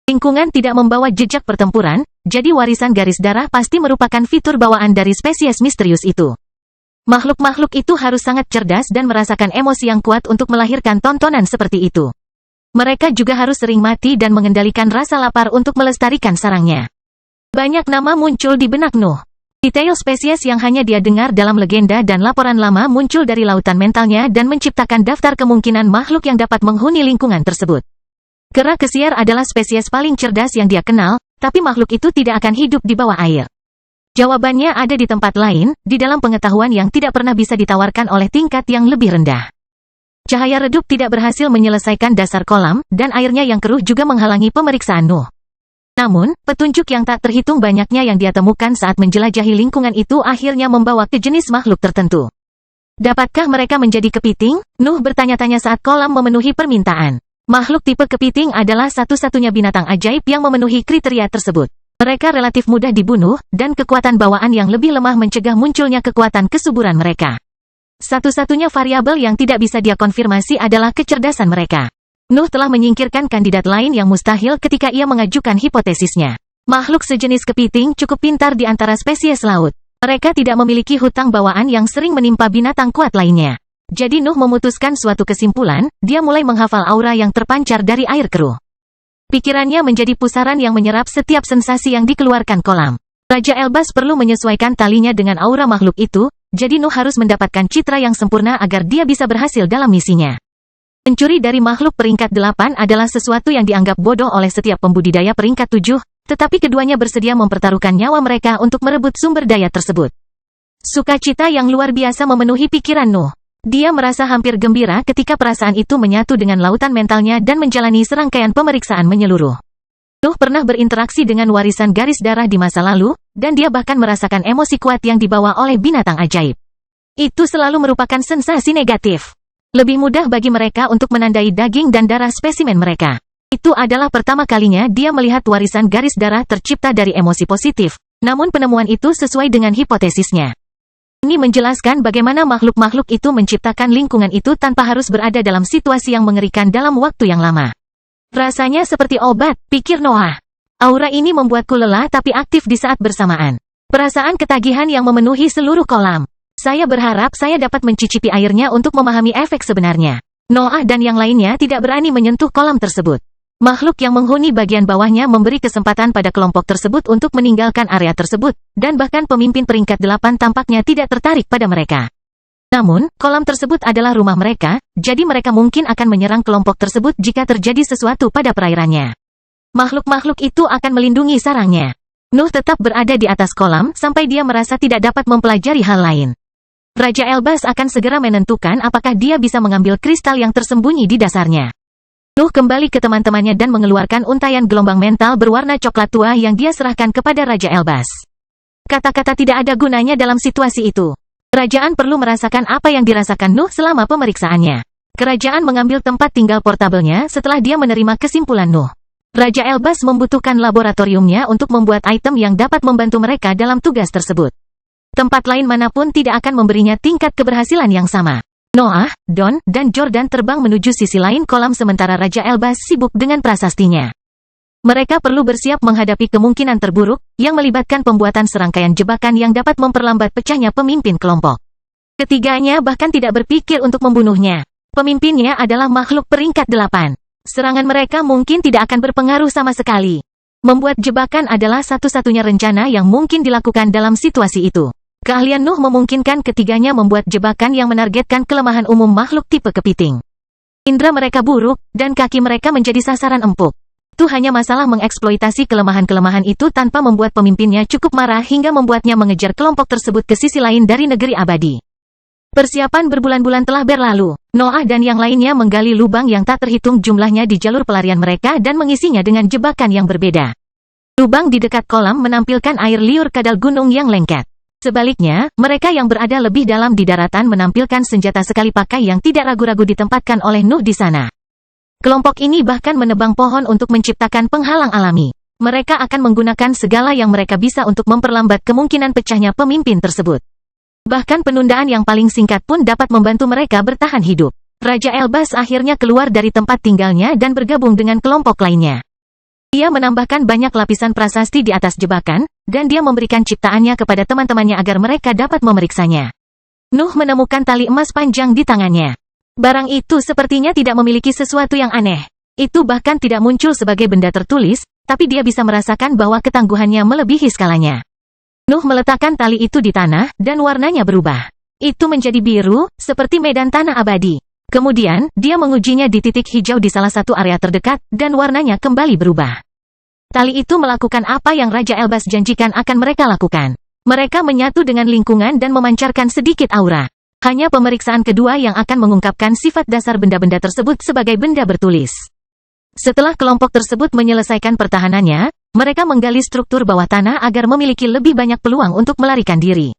Lingkungan tidak membawa jejak pertempuran, jadi warisan garis darah pasti merupakan fitur bawaan dari spesies misterius itu. Makhluk-makhluk itu harus sangat cerdas dan merasakan emosi yang kuat untuk melahirkan tontonan seperti itu. Mereka juga harus sering mati dan mengendalikan rasa lapar untuk melestarikan sarangnya. Banyak nama muncul di benak Nuh. Detail spesies yang hanya dia dengar dalam legenda dan laporan lama muncul dari lautan mentalnya dan menciptakan daftar kemungkinan makhluk yang dapat menghuni lingkungan tersebut. Kera kesiar adalah spesies paling cerdas yang dia kenal, tapi makhluk itu tidak akan hidup di bawah air. Jawabannya ada di tempat lain, di dalam pengetahuan yang tidak pernah bisa ditawarkan oleh tingkat yang lebih rendah. Cahaya redup tidak berhasil menyelesaikan dasar kolam, dan airnya yang keruh juga menghalangi pemeriksaan Nuh. Namun, petunjuk yang tak terhitung banyaknya yang dia temukan saat menjelajahi lingkungan itu akhirnya membawa ke jenis makhluk tertentu. Dapatkah mereka menjadi kepiting? Nuh bertanya-tanya saat kolam memenuhi permintaan. Makhluk tipe kepiting adalah satu-satunya binatang ajaib yang memenuhi kriteria tersebut. Mereka relatif mudah dibunuh, dan kekuatan bawaan yang lebih lemah mencegah munculnya kekuatan kesuburan mereka. Satu-satunya variabel yang tidak bisa dia konfirmasi adalah kecerdasan mereka. Nuh telah menyingkirkan kandidat lain yang mustahil ketika ia mengajukan hipotesisnya. Makhluk sejenis kepiting cukup pintar di antara spesies laut. Mereka tidak memiliki hutang bawaan yang sering menimpa binatang kuat lainnya. Jadi Nuh memutuskan suatu kesimpulan, dia mulai menghafal aura yang terpancar dari air keruh. Pikirannya menjadi pusaran yang menyerap setiap sensasi yang dikeluarkan kolam. Raja Elbas perlu menyesuaikan talinya dengan aura makhluk itu, jadi Nuh harus mendapatkan citra yang sempurna agar dia bisa berhasil dalam misinya. Mencuri dari makhluk peringkat 8 adalah sesuatu yang dianggap bodoh oleh setiap pembudidaya peringkat 7, tetapi keduanya bersedia mempertaruhkan nyawa mereka untuk merebut sumber daya tersebut. Sukacita yang luar biasa memenuhi pikiran Nuh. Dia merasa hampir gembira ketika perasaan itu menyatu dengan lautan mentalnya dan menjalani serangkaian pemeriksaan menyeluruh. Nuh pernah berinteraksi dengan warisan garis darah di masa lalu, dan dia bahkan merasakan emosi kuat yang dibawa oleh binatang ajaib. Itu selalu merupakan sensasi negatif. Lebih mudah bagi mereka untuk menandai daging dan darah spesimen mereka. Itu adalah pertama kalinya dia melihat warisan garis darah tercipta dari emosi positif, namun penemuan itu sesuai dengan hipotesisnya. Ini menjelaskan bagaimana makhluk-makhluk itu menciptakan lingkungan itu tanpa harus berada dalam situasi yang mengerikan dalam waktu yang lama. Rasanya seperti obat, pikir Noah. Aura ini membuatku lelah tapi aktif di saat bersamaan. Perasaan ketagihan yang memenuhi seluruh kolam. Saya berharap saya dapat mencicipi airnya untuk memahami efek sebenarnya. Noah dan yang lainnya tidak berani menyentuh kolam tersebut. Makhluk yang menghuni bagian bawahnya memberi kesempatan pada kelompok tersebut untuk meninggalkan area tersebut, dan bahkan pemimpin peringkat 8 tampaknya tidak tertarik pada mereka. Namun, kolam tersebut adalah rumah mereka, jadi mereka mungkin akan menyerang kelompok tersebut jika terjadi sesuatu pada perairannya. Makhluk-makhluk itu akan melindungi sarangnya. Nuh tetap berada di atas kolam sampai dia merasa tidak dapat mempelajari hal lain. Raja Elbas akan segera menentukan apakah dia bisa mengambil kristal yang tersembunyi di dasarnya. Nuh kembali ke teman-temannya dan mengeluarkan untaian gelombang mental berwarna coklat tua yang dia serahkan kepada Raja Elbas. Kata-kata tidak ada gunanya dalam situasi itu. Kerajaan perlu merasakan apa yang dirasakan Nuh selama pemeriksaannya. Kerajaan mengambil tempat tinggal portabelnya setelah dia menerima kesimpulan Nuh. Raja Elbas membutuhkan laboratoriumnya untuk membuat item yang dapat membantu mereka dalam tugas tersebut. Tempat lain manapun tidak akan memberinya tingkat keberhasilan yang sama. Noah, Don, dan Jordan terbang menuju sisi lain kolam sementara Raja Elbas sibuk dengan prasastinya. Mereka perlu bersiap menghadapi kemungkinan terburuk, yang melibatkan pembuatan serangkaian jebakan yang dapat memperlambat pecahnya pemimpin kelompok. Ketiganya bahkan tidak berpikir untuk membunuhnya. Pemimpinnya adalah makhluk peringkat 8. Serangan mereka mungkin tidak akan berpengaruh sama sekali. Membuat jebakan adalah satu-satunya rencana yang mungkin dilakukan dalam situasi itu. Keahlian Nuh memungkinkan ketiganya membuat jebakan yang menargetkan kelemahan umum makhluk tipe kepiting. Indra mereka buruk, dan kaki mereka menjadi sasaran empuk. Itu hanya masalah mengeksploitasi kelemahan-kelemahan itu tanpa membuat pemimpinnya cukup marah hingga membuatnya mengejar kelompok tersebut ke sisi lain dari negeri abadi. Persiapan berbulan-bulan telah berlalu. Noah dan yang lainnya menggali lubang yang tak terhitung jumlahnya di jalur pelarian mereka dan mengisinya dengan jebakan yang berbeda. Lubang di dekat kolam menampilkan air liur kadal gunung yang lengket. Sebaliknya, mereka yang berada lebih dalam di daratan menampilkan senjata sekali pakai yang tidak ragu-ragu ditempatkan oleh Nuh di sana. Kelompok ini bahkan menebang pohon untuk menciptakan penghalang alami. Mereka akan menggunakan segala yang mereka bisa untuk memperlambat kemungkinan pecahnya pemimpin tersebut. Bahkan penundaan yang paling singkat pun dapat membantu mereka bertahan hidup. Raja Elbas akhirnya keluar dari tempat tinggalnya dan bergabung dengan kelompok lainnya. Dia menambahkan banyak lapisan prasasti di atas jebakan, dan dia memberikan ciptaannya kepada teman-temannya agar mereka dapat memeriksanya. Nuh menemukan tali emas panjang di tangannya. Barang itu sepertinya tidak memiliki sesuatu yang aneh. Itu bahkan tidak muncul sebagai benda tertulis, tapi dia bisa merasakan bahwa ketangguhannya melebihi skalanya. Nuh meletakkan tali itu di tanah, dan warnanya berubah. Itu menjadi biru, seperti medan tanah abadi. Kemudian, dia mengujinya di titik hijau di salah satu area terdekat, dan warnanya kembali berubah. Tali itu melakukan apa yang Raja Elbas janjikan akan mereka lakukan. Mereka menyatu dengan lingkungan dan memancarkan sedikit aura. Hanya pemeriksaan kedua yang akan mengungkapkan sifat dasar benda-benda tersebut sebagai benda bertulis. Setelah kelompok tersebut menyelesaikan pertahanannya, mereka menggali struktur bawah tanah agar memiliki lebih banyak peluang untuk melarikan diri.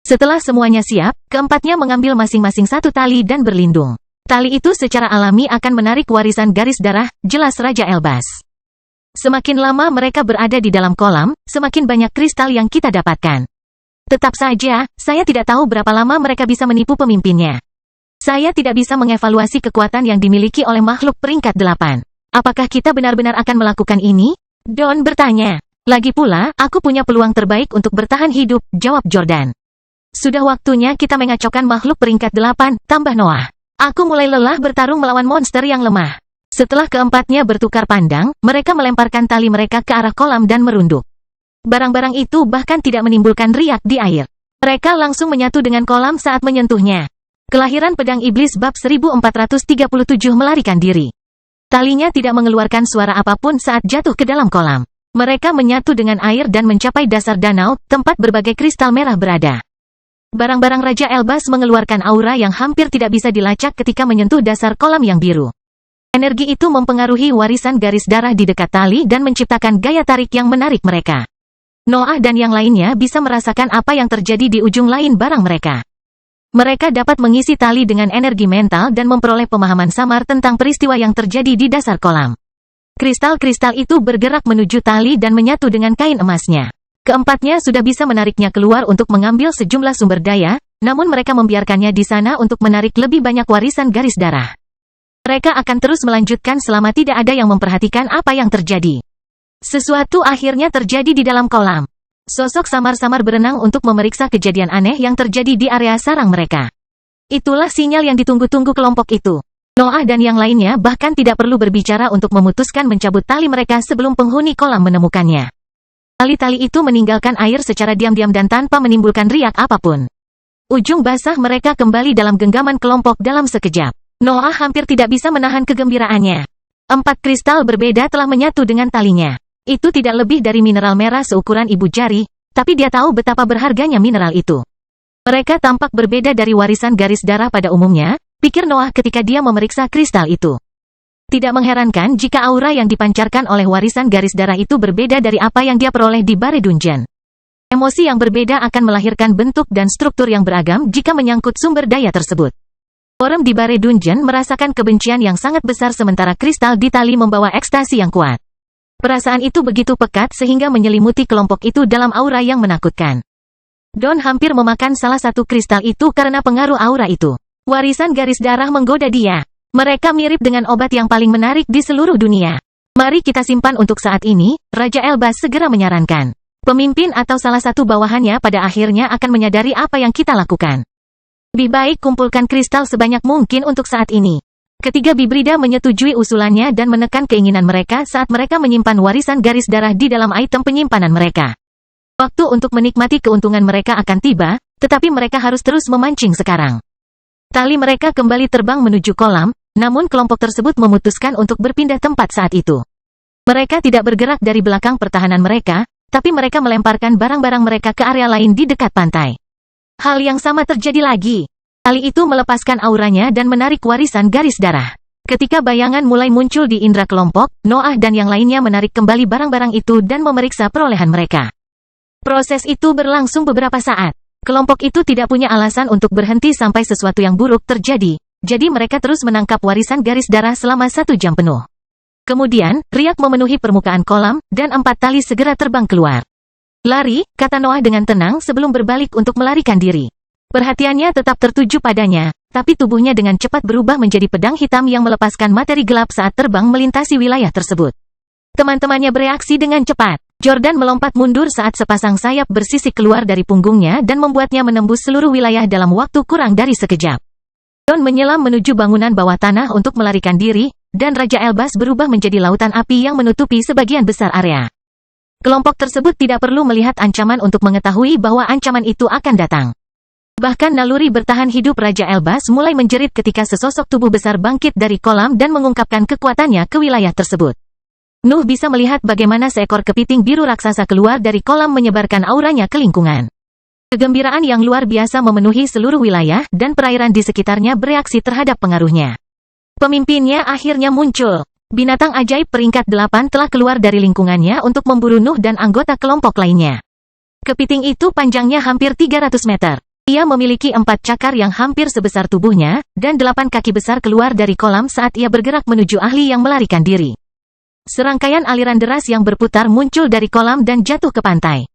Setelah semuanya siap, keempatnya mengambil masing-masing satu tali dan berlindung. Tali itu secara alami akan menarik warisan garis darah, jelas Raja Elbas. Semakin lama mereka berada di dalam kolam, semakin banyak kristal yang kita dapatkan. Tetap saja, saya tidak tahu berapa lama mereka bisa menipu pemimpinnya. Saya tidak bisa mengevaluasi kekuatan yang dimiliki oleh makhluk peringkat 8. Apakah kita benar-benar akan melakukan ini? Don bertanya. Lagi pula, aku punya peluang terbaik untuk bertahan hidup, jawab Jordan. Sudah waktunya kita mengacaukan makhluk peringkat 8, tambah Noah. Aku mulai lelah bertarung melawan monster yang lemah. Setelah keempatnya bertukar pandang, mereka melemparkan tali mereka ke arah kolam dan merunduk. Barang-barang itu bahkan tidak menimbulkan riak di air. Mereka langsung menyatu dengan kolam saat menyentuhnya. Kelahiran pedang iblis bab 1437 melarikan diri. Talinya tidak mengeluarkan suara apapun saat jatuh ke dalam kolam. Mereka menyatu dengan air dan mencapai dasar danau, tempat berbagai kristal merah berada. Barang-barang Raja Elbas mengeluarkan aura yang hampir tidak bisa dilacak ketika menyentuh dasar kolam yang biru. Energi itu mempengaruhi warisan garis darah di dekat tali dan menciptakan gaya tarik yang menarik mereka. Noah dan yang lainnya bisa merasakan apa yang terjadi di ujung lain barang mereka. Mereka dapat mengisi tali dengan energi mental dan memperoleh pemahaman samar tentang peristiwa yang terjadi di dasar kolam. Kristal-kristal itu bergerak menuju tali dan menyatu dengan kain emasnya. Keempatnya sudah bisa menariknya keluar untuk mengambil sejumlah sumber daya, namun mereka membiarkannya di sana untuk menarik lebih banyak warisan garis darah. Mereka akan terus melanjutkan selama tidak ada yang memperhatikan apa yang terjadi. Sesuatu akhirnya terjadi di dalam kolam. Sosok samar-samar berenang untuk memeriksa kejadian aneh yang terjadi di area sarang mereka. Itulah sinyal yang ditunggu-tunggu kelompok itu. Noah dan yang lainnya bahkan tidak perlu berbicara untuk memutuskan mencabut tali mereka sebelum penghuni kolam menemukannya. Tali-tali itu meninggalkan air secara diam-diam dan tanpa menimbulkan riak apapun. Ujung basah mereka kembali dalam genggaman kelompok dalam sekejap. Noah hampir tidak bisa menahan kegembiraannya. 4 kristal berbeda telah menyatu dengan talinya. Itu tidak lebih dari mineral merah seukuran ibu jari, tapi dia tahu betapa berharganya mineral itu. Mereka tampak berbeda dari warisan garis darah pada umumnya, pikir Noah ketika dia memeriksa kristal itu. Tidak mengherankan jika aura yang dipancarkan oleh warisan garis darah itu berbeda dari apa yang dia peroleh di Bare Dungeon. Emosi yang berbeda akan melahirkan bentuk dan struktur yang beragam jika menyangkut sumber daya tersebut. Orang di Bare Dungeon merasakan kebencian yang sangat besar sementara kristal di tali membawa ekstasi yang kuat. Perasaan itu begitu pekat sehingga menyelimuti kelompok itu dalam aura yang menakutkan. Don hampir memakan salah satu kristal itu karena pengaruh aura itu. Warisan garis darah menggoda dia. Mereka mirip dengan obat yang paling menarik di seluruh dunia. Mari kita simpan untuk saat ini, Raja Elbas segera menyarankan. Pemimpin atau salah satu bawahannya pada akhirnya akan menyadari apa yang kita lakukan. Lebih baik kumpulkan kristal sebanyak mungkin untuk saat ini. Ketiga Bibrida menyetujui usulannya dan menekan keinginan mereka saat mereka menyimpan warisan garis darah di dalam item penyimpanan mereka. Waktu untuk menikmati keuntungan mereka akan tiba, tetapi mereka harus terus memancing sekarang. Tali mereka kembali terbang menuju kolam, namun kelompok tersebut memutuskan untuk berpindah tempat saat itu. Mereka tidak bergerak dari belakang pertahanan mereka, tapi mereka melemparkan barang-barang mereka ke area lain di dekat pantai. Hal yang sama terjadi lagi. Tali itu melepaskan auranya dan menarik warisan garis darah. Ketika bayangan mulai muncul di indera kelompok, Noah dan yang lainnya menarik kembali barang-barang itu dan memeriksa perolehan mereka. Proses itu berlangsung beberapa saat. Kelompok itu tidak punya alasan untuk berhenti sampai sesuatu yang buruk terjadi, jadi mereka terus menangkap warisan garis darah selama 1 jam penuh. Kemudian, riak memenuhi permukaan kolam, dan 4 tali segera terbang keluar. Lari, kata Noah dengan tenang sebelum berbalik untuk melarikan diri. Perhatiannya tetap tertuju padanya, tapi tubuhnya dengan cepat berubah menjadi pedang hitam yang melepaskan materi gelap saat terbang melintasi wilayah tersebut. Teman-temannya bereaksi dengan cepat. Jordan melompat mundur saat sepasang sayap bersisik keluar dari punggungnya dan membuatnya menembus seluruh wilayah dalam waktu kurang dari sekejap. Don menyelam menuju bangunan bawah tanah untuk melarikan diri, dan Raja Elbas berubah menjadi lautan api yang menutupi sebagian besar area. Kelompok tersebut tidak perlu melihat ancaman untuk mengetahui bahwa ancaman itu akan datang. Bahkan naluri bertahan hidup Raja Elbas mulai menjerit ketika sesosok tubuh besar bangkit dari kolam dan mengungkapkan kekuatannya ke wilayah tersebut. Nuh bisa melihat bagaimana seekor kepiting biru raksasa keluar dari kolam menyebarkan auranya ke lingkungan. Kegembiraan yang luar biasa memenuhi seluruh wilayah dan perairan di sekitarnya bereaksi terhadap pengaruhnya. Pemimpinnya akhirnya muncul. Binatang ajaib peringkat 8 telah keluar dari lingkungannya untuk memburu Nuh dan anggota kelompok lainnya. Kepiting itu panjangnya hampir 300 meter. Ia memiliki 4 cakar yang hampir sebesar tubuhnya, dan 8 kaki besar keluar dari kolam saat ia bergerak menuju ahli yang melarikan diri. Serangkaian aliran deras yang berputar muncul dari kolam dan jatuh ke pantai.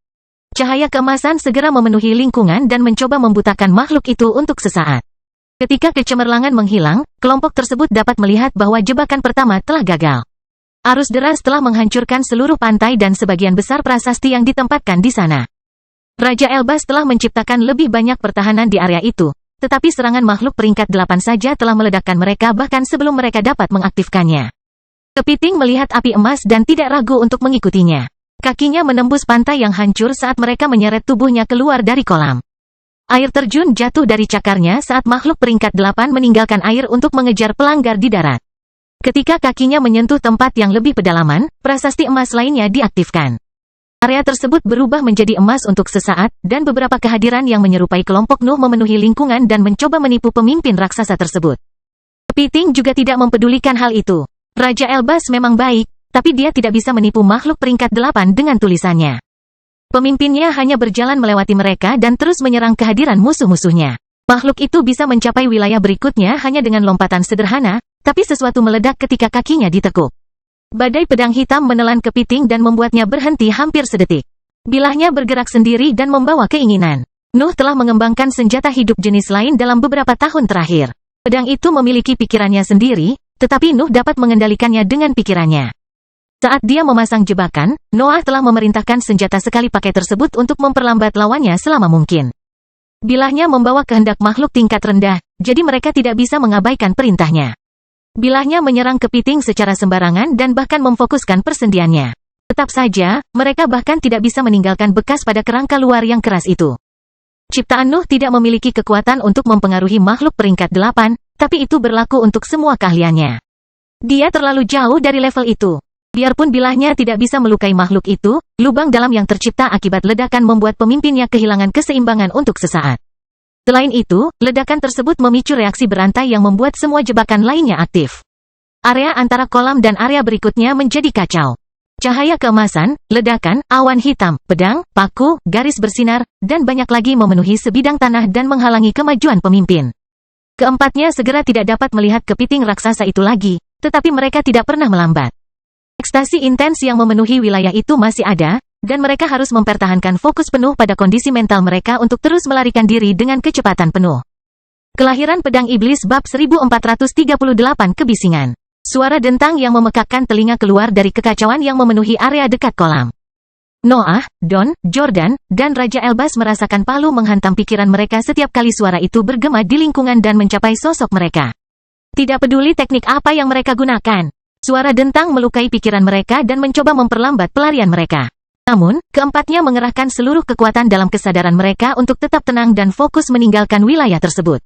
Cahaya keemasan segera memenuhi lingkungan dan mencoba membutakan makhluk itu untuk sesaat. Ketika kecemerlangan menghilang, kelompok tersebut dapat melihat bahwa jebakan pertama telah gagal. Arus deras telah menghancurkan seluruh pantai dan sebagian besar prasasti yang ditempatkan di sana. Raja Elbas telah menciptakan lebih banyak pertahanan di area itu, tetapi serangan makhluk peringkat 8 saja telah meledakkan mereka bahkan sebelum mereka dapat mengaktifkannya. Kepiting melihat api emas dan tidak ragu untuk mengikutinya. Kakinya menembus pantai yang hancur saat mereka menyeret tubuhnya keluar dari kolam. Air terjun jatuh dari cakarnya saat makhluk peringkat 8 meninggalkan air untuk mengejar pelanggar di darat. Ketika kakinya menyentuh tempat yang lebih pedalaman, prasasti emas lainnya diaktifkan. Area tersebut berubah menjadi emas untuk sesaat, dan beberapa kehadiran yang menyerupai kelompok Nuh memenuhi lingkungan dan mencoba menipu pemimpin raksasa tersebut. Kepiting juga tidak mempedulikan hal itu. Raja Elbas memang baik, tapi dia tidak bisa menipu makhluk peringkat 8 dengan tulisannya. Pemimpinnya hanya berjalan melewati mereka dan terus menyerang kehadiran musuh-musuhnya. Makhluk itu bisa mencapai wilayah berikutnya hanya dengan lompatan sederhana, tapi sesuatu meledak ketika kakinya ditekuk. Badai pedang hitam menelan kepiting dan membuatnya berhenti hampir sedetik. Bilahnya bergerak sendiri dan membawa keinginan. Nuh telah mengembangkan senjata hidup jenis lain dalam beberapa tahun terakhir. Pedang itu memiliki pikirannya sendiri, tetapi Nuh dapat mengendalikannya dengan pikirannya. Saat dia memasang jebakan, Noah telah memerintahkan senjata sekali pakai tersebut untuk memperlambat lawannya selama mungkin. Bilahnya membawa kehendak makhluk tingkat rendah, jadi mereka tidak bisa mengabaikan perintahnya. Bilahnya menyerang kepiting secara sembarangan dan bahkan memfokuskan persendiannya. Tetap saja, mereka bahkan tidak bisa meninggalkan bekas pada kerangka luar yang keras itu. Ciptaan Nuh tidak memiliki kekuatan untuk mempengaruhi makhluk peringkat 8, tapi itu berlaku untuk semua keahliannya. Dia terlalu jauh dari level itu. Biarpun bilahnya tidak bisa melukai makhluk itu, lubang dalam yang tercipta akibat ledakan membuat pemimpinnya kehilangan keseimbangan untuk sesaat. Selain itu, ledakan tersebut memicu reaksi berantai yang membuat semua jebakan lainnya aktif. Area antara kolam dan area berikutnya menjadi kacau. Cahaya keemasan, ledakan, awan hitam, pedang, paku, garis bersinar, dan banyak lagi memenuhi sebidang tanah dan menghalangi kemajuan pemimpin. Keempatnya segera tidak dapat melihat kepiting raksasa itu lagi, tetapi mereka tidak pernah melambat. Ekstasi intens yang memenuhi wilayah itu masih ada, dan mereka harus mempertahankan fokus penuh pada kondisi mental mereka untuk terus melarikan diri dengan kecepatan penuh. Kelahiran Pedang Iblis Bab 1438 Kebisingan. Suara dentang yang memekakkan telinga keluar dari kekacauan yang memenuhi area dekat kolam. Noah, Don, Jordan, dan Raja Elbas merasakan palu menghantam pikiran mereka setiap kali suara itu bergema di lingkungan dan mencapai sosok mereka. Tidak peduli teknik apa yang mereka gunakan. Suara dentang melukai pikiran mereka dan mencoba memperlambat pelarian mereka. Namun, keempatnya mengerahkan seluruh kekuatan dalam kesadaran mereka untuk tetap tenang dan fokus meninggalkan wilayah tersebut.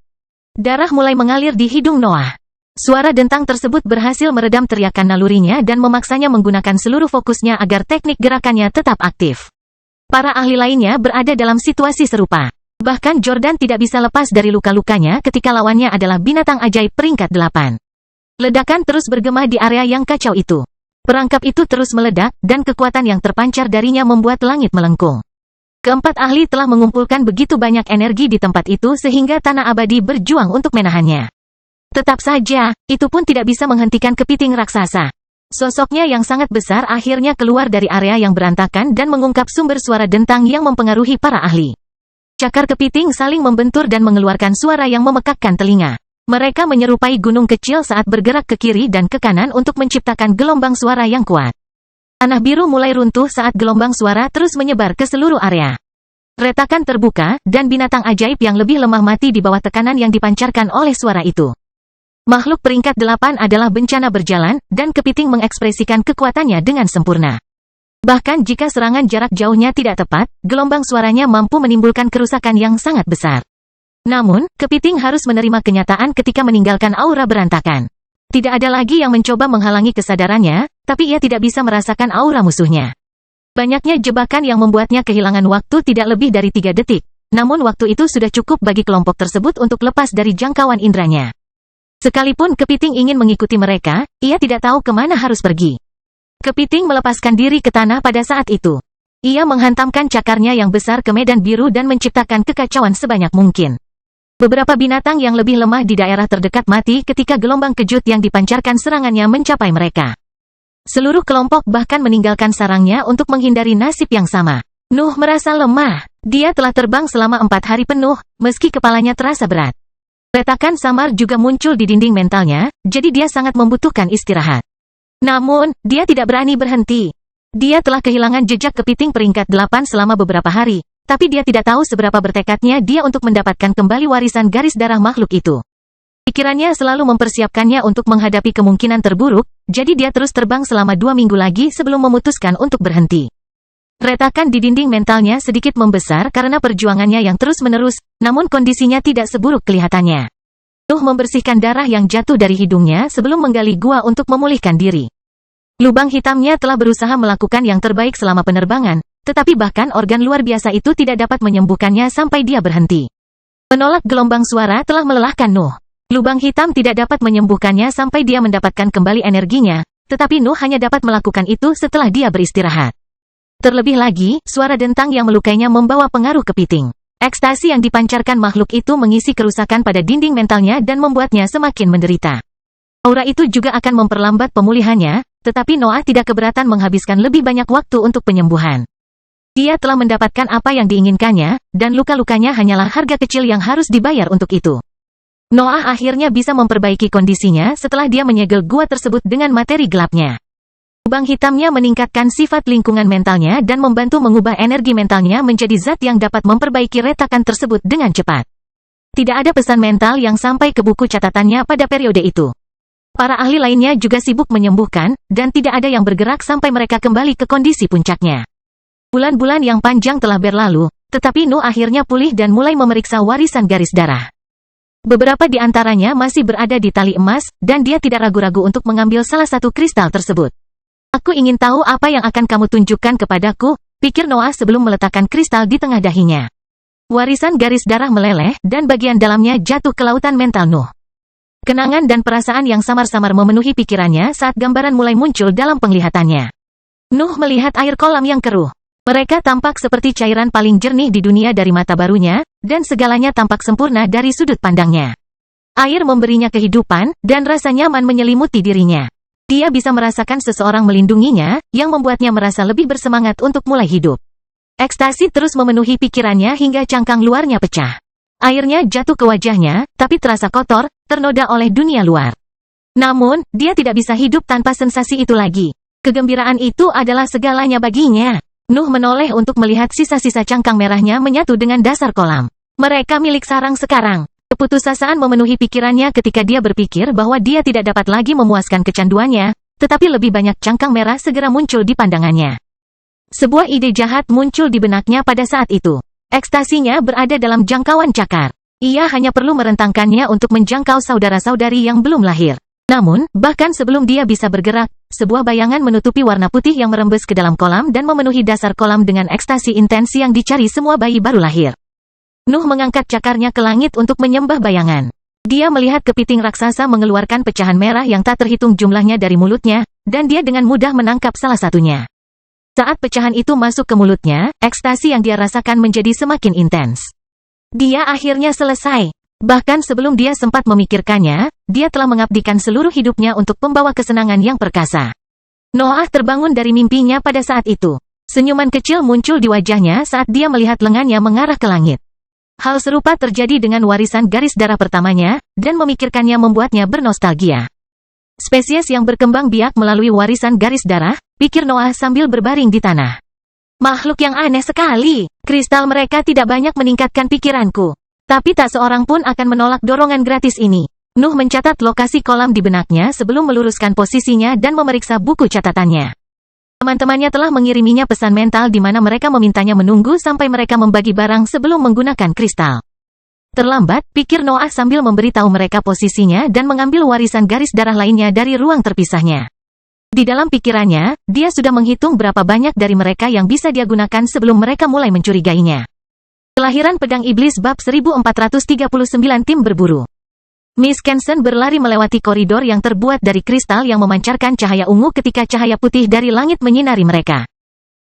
Darah mulai mengalir di hidung Noah. Suara dentang tersebut berhasil meredam teriakan nalurinya dan memaksanya menggunakan seluruh fokusnya agar teknik gerakannya tetap aktif. Para ahli lainnya berada dalam situasi serupa. Bahkan Jordan tidak bisa lepas dari luka-lukanya ketika lawannya adalah binatang ajaib peringkat 8. Ledakan terus bergema di area yang kacau itu. Perangkap itu terus meledak, dan kekuatan yang terpancar darinya membuat langit melengkung. Keempat ahli telah mengumpulkan begitu banyak energi di tempat itu sehingga tanah abadi berjuang untuk menahannya. Tetap saja, itu pun tidak bisa menghentikan kepiting raksasa. Sosoknya yang sangat besar akhirnya keluar dari area yang berantakan dan mengungkap sumber suara dentang yang mempengaruhi para ahli. Cakar kepiting saling membentur dan mengeluarkan suara yang memekakkan telinga. Mereka menyerupai gunung kecil saat bergerak ke kiri dan ke kanan untuk menciptakan gelombang suara yang kuat. Tanah biru mulai runtuh saat gelombang suara terus menyebar ke seluruh area. Retakan terbuka, dan binatang ajaib yang lebih lemah mati di bawah tekanan yang dipancarkan oleh suara itu. Makhluk peringkat 8 adalah bencana berjalan, dan kepiting mengekspresikan kekuatannya dengan sempurna. Bahkan jika serangan jarak jauhnya tidak tepat, gelombang suaranya mampu menimbulkan kerusakan yang sangat besar. Namun, kepiting harus menerima kenyataan ketika meninggalkan aura berantakan. Tidak ada lagi yang mencoba menghalangi kesadarannya, tapi ia tidak bisa merasakan aura musuhnya. Banyaknya jebakan yang membuatnya kehilangan waktu tidak lebih dari 3 detik. Namun waktu itu sudah cukup bagi kelompok tersebut untuk lepas dari jangkauan indranya. Sekalipun kepiting ingin mengikuti mereka, ia tidak tahu kemana harus pergi. Kepiting melepaskan diri ke tanah pada saat itu. Ia menghantamkan cakarnya yang besar ke medan biru dan menciptakan kekacauan sebanyak mungkin. Beberapa binatang yang lebih lemah di daerah terdekat mati ketika gelombang kejut yang dipancarkan serangannya mencapai mereka. Seluruh kelompok bahkan meninggalkan sarangnya untuk menghindari nasib yang sama. Nuh merasa lemah. Dia telah terbang selama 4 hari penuh, meski kepalanya terasa berat. Retakan samar juga muncul di dinding mentalnya, jadi dia sangat membutuhkan istirahat. Namun, dia tidak berani berhenti. Dia telah kehilangan jejak kepiting peringkat 8 selama beberapa hari, tapi dia tidak tahu seberapa bertekadnya dia untuk mendapatkan kembali warisan garis darah makhluk itu. Pikirannya selalu mempersiapkannya untuk menghadapi kemungkinan terburuk, jadi dia terus terbang selama 2 minggu lagi sebelum memutuskan untuk berhenti. Retakan di dinding mentalnya sedikit membesar karena perjuangannya yang terus-menerus, namun kondisinya tidak seburuk kelihatannya. Nuh membersihkan darah yang jatuh dari hidungnya sebelum menggali gua untuk memulihkan diri. Lubang hitamnya telah berusaha melakukan yang terbaik selama penerbangan, tetapi bahkan organ luar biasa itu tidak dapat menyembuhkannya sampai dia berhenti. Menolak gelombang suara telah melelahkan Nuh. Lubang hitam tidak dapat menyembuhkannya sampai dia mendapatkan kembali energinya, tetapi Nuh hanya dapat melakukan itu setelah dia beristirahat. Terlebih lagi, suara dentang yang melukainya membawa pengaruh kepiting. Ekstasi yang dipancarkan makhluk itu mengisi kerusakan pada dinding mentalnya dan membuatnya semakin menderita. Aura itu juga akan memperlambat pemulihannya, tetapi Noah tidak keberatan menghabiskan lebih banyak waktu untuk penyembuhan. Dia telah mendapatkan apa yang diinginkannya, dan luka-lukanya hanyalah harga kecil yang harus dibayar untuk itu. Noah akhirnya bisa memperbaiki kondisinya setelah dia menyegel gua tersebut dengan materi gelapnya. Lubang hitamnya meningkatkan sifat lingkungan mentalnya dan membantu mengubah energi mentalnya menjadi zat yang dapat memperbaiki retakan tersebut dengan cepat. Tidak ada pesan mental yang sampai ke buku catatannya pada periode itu. Para ahli lainnya juga sibuk menyembuhkan, dan tidak ada yang bergerak sampai mereka kembali ke kondisi puncaknya. Bulan-bulan yang panjang telah berlalu, tetapi Nuh akhirnya pulih dan mulai memeriksa warisan garis darah. Beberapa di antaranya masih berada di tali emas, dan dia tidak ragu-ragu untuk mengambil salah satu kristal tersebut. Aku ingin tahu apa yang akan kamu tunjukkan kepadaku, pikir Noah sebelum meletakkan kristal di tengah dahinya. Warisan garis darah meleleh, dan bagian dalamnya jatuh ke lautan mental Nuh. Kenangan dan perasaan yang samar-samar memenuhi pikirannya saat gambaran mulai muncul dalam penglihatannya. Nuh melihat air kolam yang keruh. Mereka tampak seperti cairan paling jernih di dunia dari mata barunya, dan segalanya tampak sempurna dari sudut pandangnya. Air memberinya kehidupan, dan rasa nyaman menyelimuti dirinya. Dia bisa merasakan seseorang melindunginya, yang membuatnya merasa lebih bersemangat untuk mulai hidup. Ekstasi terus memenuhi pikirannya hingga cangkang luarnya pecah. Airnya jatuh ke wajahnya, tapi terasa kotor, ternoda oleh dunia luar. Namun, dia tidak bisa hidup tanpa sensasi itu lagi. Kegembiraan itu adalah segalanya baginya. Nuh menoleh untuk melihat sisa-sisa cangkang merahnya menyatu dengan dasar kolam. Mereka milik sarang sekarang. Keputusasaan memenuhi pikirannya ketika dia berpikir bahwa dia tidak dapat lagi memuaskan kecanduannya, tetapi lebih banyak cangkang merah segera muncul di pandangannya. Sebuah ide jahat muncul di benaknya pada saat itu. Ekstasinya berada dalam jangkauan cakar. Ia hanya perlu merentangkannya untuk menjangkau saudara-saudari yang belum lahir. Namun, bahkan sebelum dia bisa bergerak, sebuah bayangan menutupi warna putih yang merembes ke dalam kolam dan memenuhi dasar kolam dengan ekstasi intens yang dicari semua bayi baru lahir. Nuh mengangkat cakarnya ke langit untuk menyembah bayangan. Dia melihat kepiting raksasa mengeluarkan pecahan merah yang tak terhitung jumlahnya dari mulutnya, dan dia dengan mudah menangkap salah satunya. Saat pecahan itu masuk ke mulutnya, ekstasi yang dia rasakan menjadi semakin intens. Dia akhirnya selesai. Bahkan sebelum dia sempat memikirkannya, dia telah mengabdikan seluruh hidupnya untuk pembawa kesenangan yang perkasa. Noah terbangun dari mimpinya pada saat itu. Senyuman kecil muncul di wajahnya saat dia melihat lengannya mengarah ke langit. Hal serupa terjadi dengan warisan garis darah pertamanya, dan memikirkannya membuatnya bernostalgia. Spesies yang berkembang biak melalui warisan garis darah, pikir Noah sambil berbaring di tanah. Makhluk yang aneh sekali, kristal mereka tidak banyak meningkatkan pikiranku. Tapi tak seorang pun akan menolak dorongan gratis ini. Nuh mencatat lokasi kolam di benaknya sebelum meluruskan posisinya dan memeriksa buku catatannya. Teman-temannya telah mengiriminya pesan mental di mana mereka memintanya menunggu sampai mereka membagi barang sebelum menggunakan kristal. Terlambat, pikir Noah sambil memberitahu mereka posisinya dan mengambil warisan garis darah lainnya dari ruang terpisahnya. Di dalam pikirannya, dia sudah menghitung berapa banyak dari mereka yang bisa dia gunakan sebelum mereka mulai mencurigainya. Kelahiran Pedang Iblis bab 1439 tim berburu. Miss Kensen berlari melewati koridor yang terbuat dari kristal yang memancarkan cahaya ungu ketika cahaya putih dari langit menyinari mereka.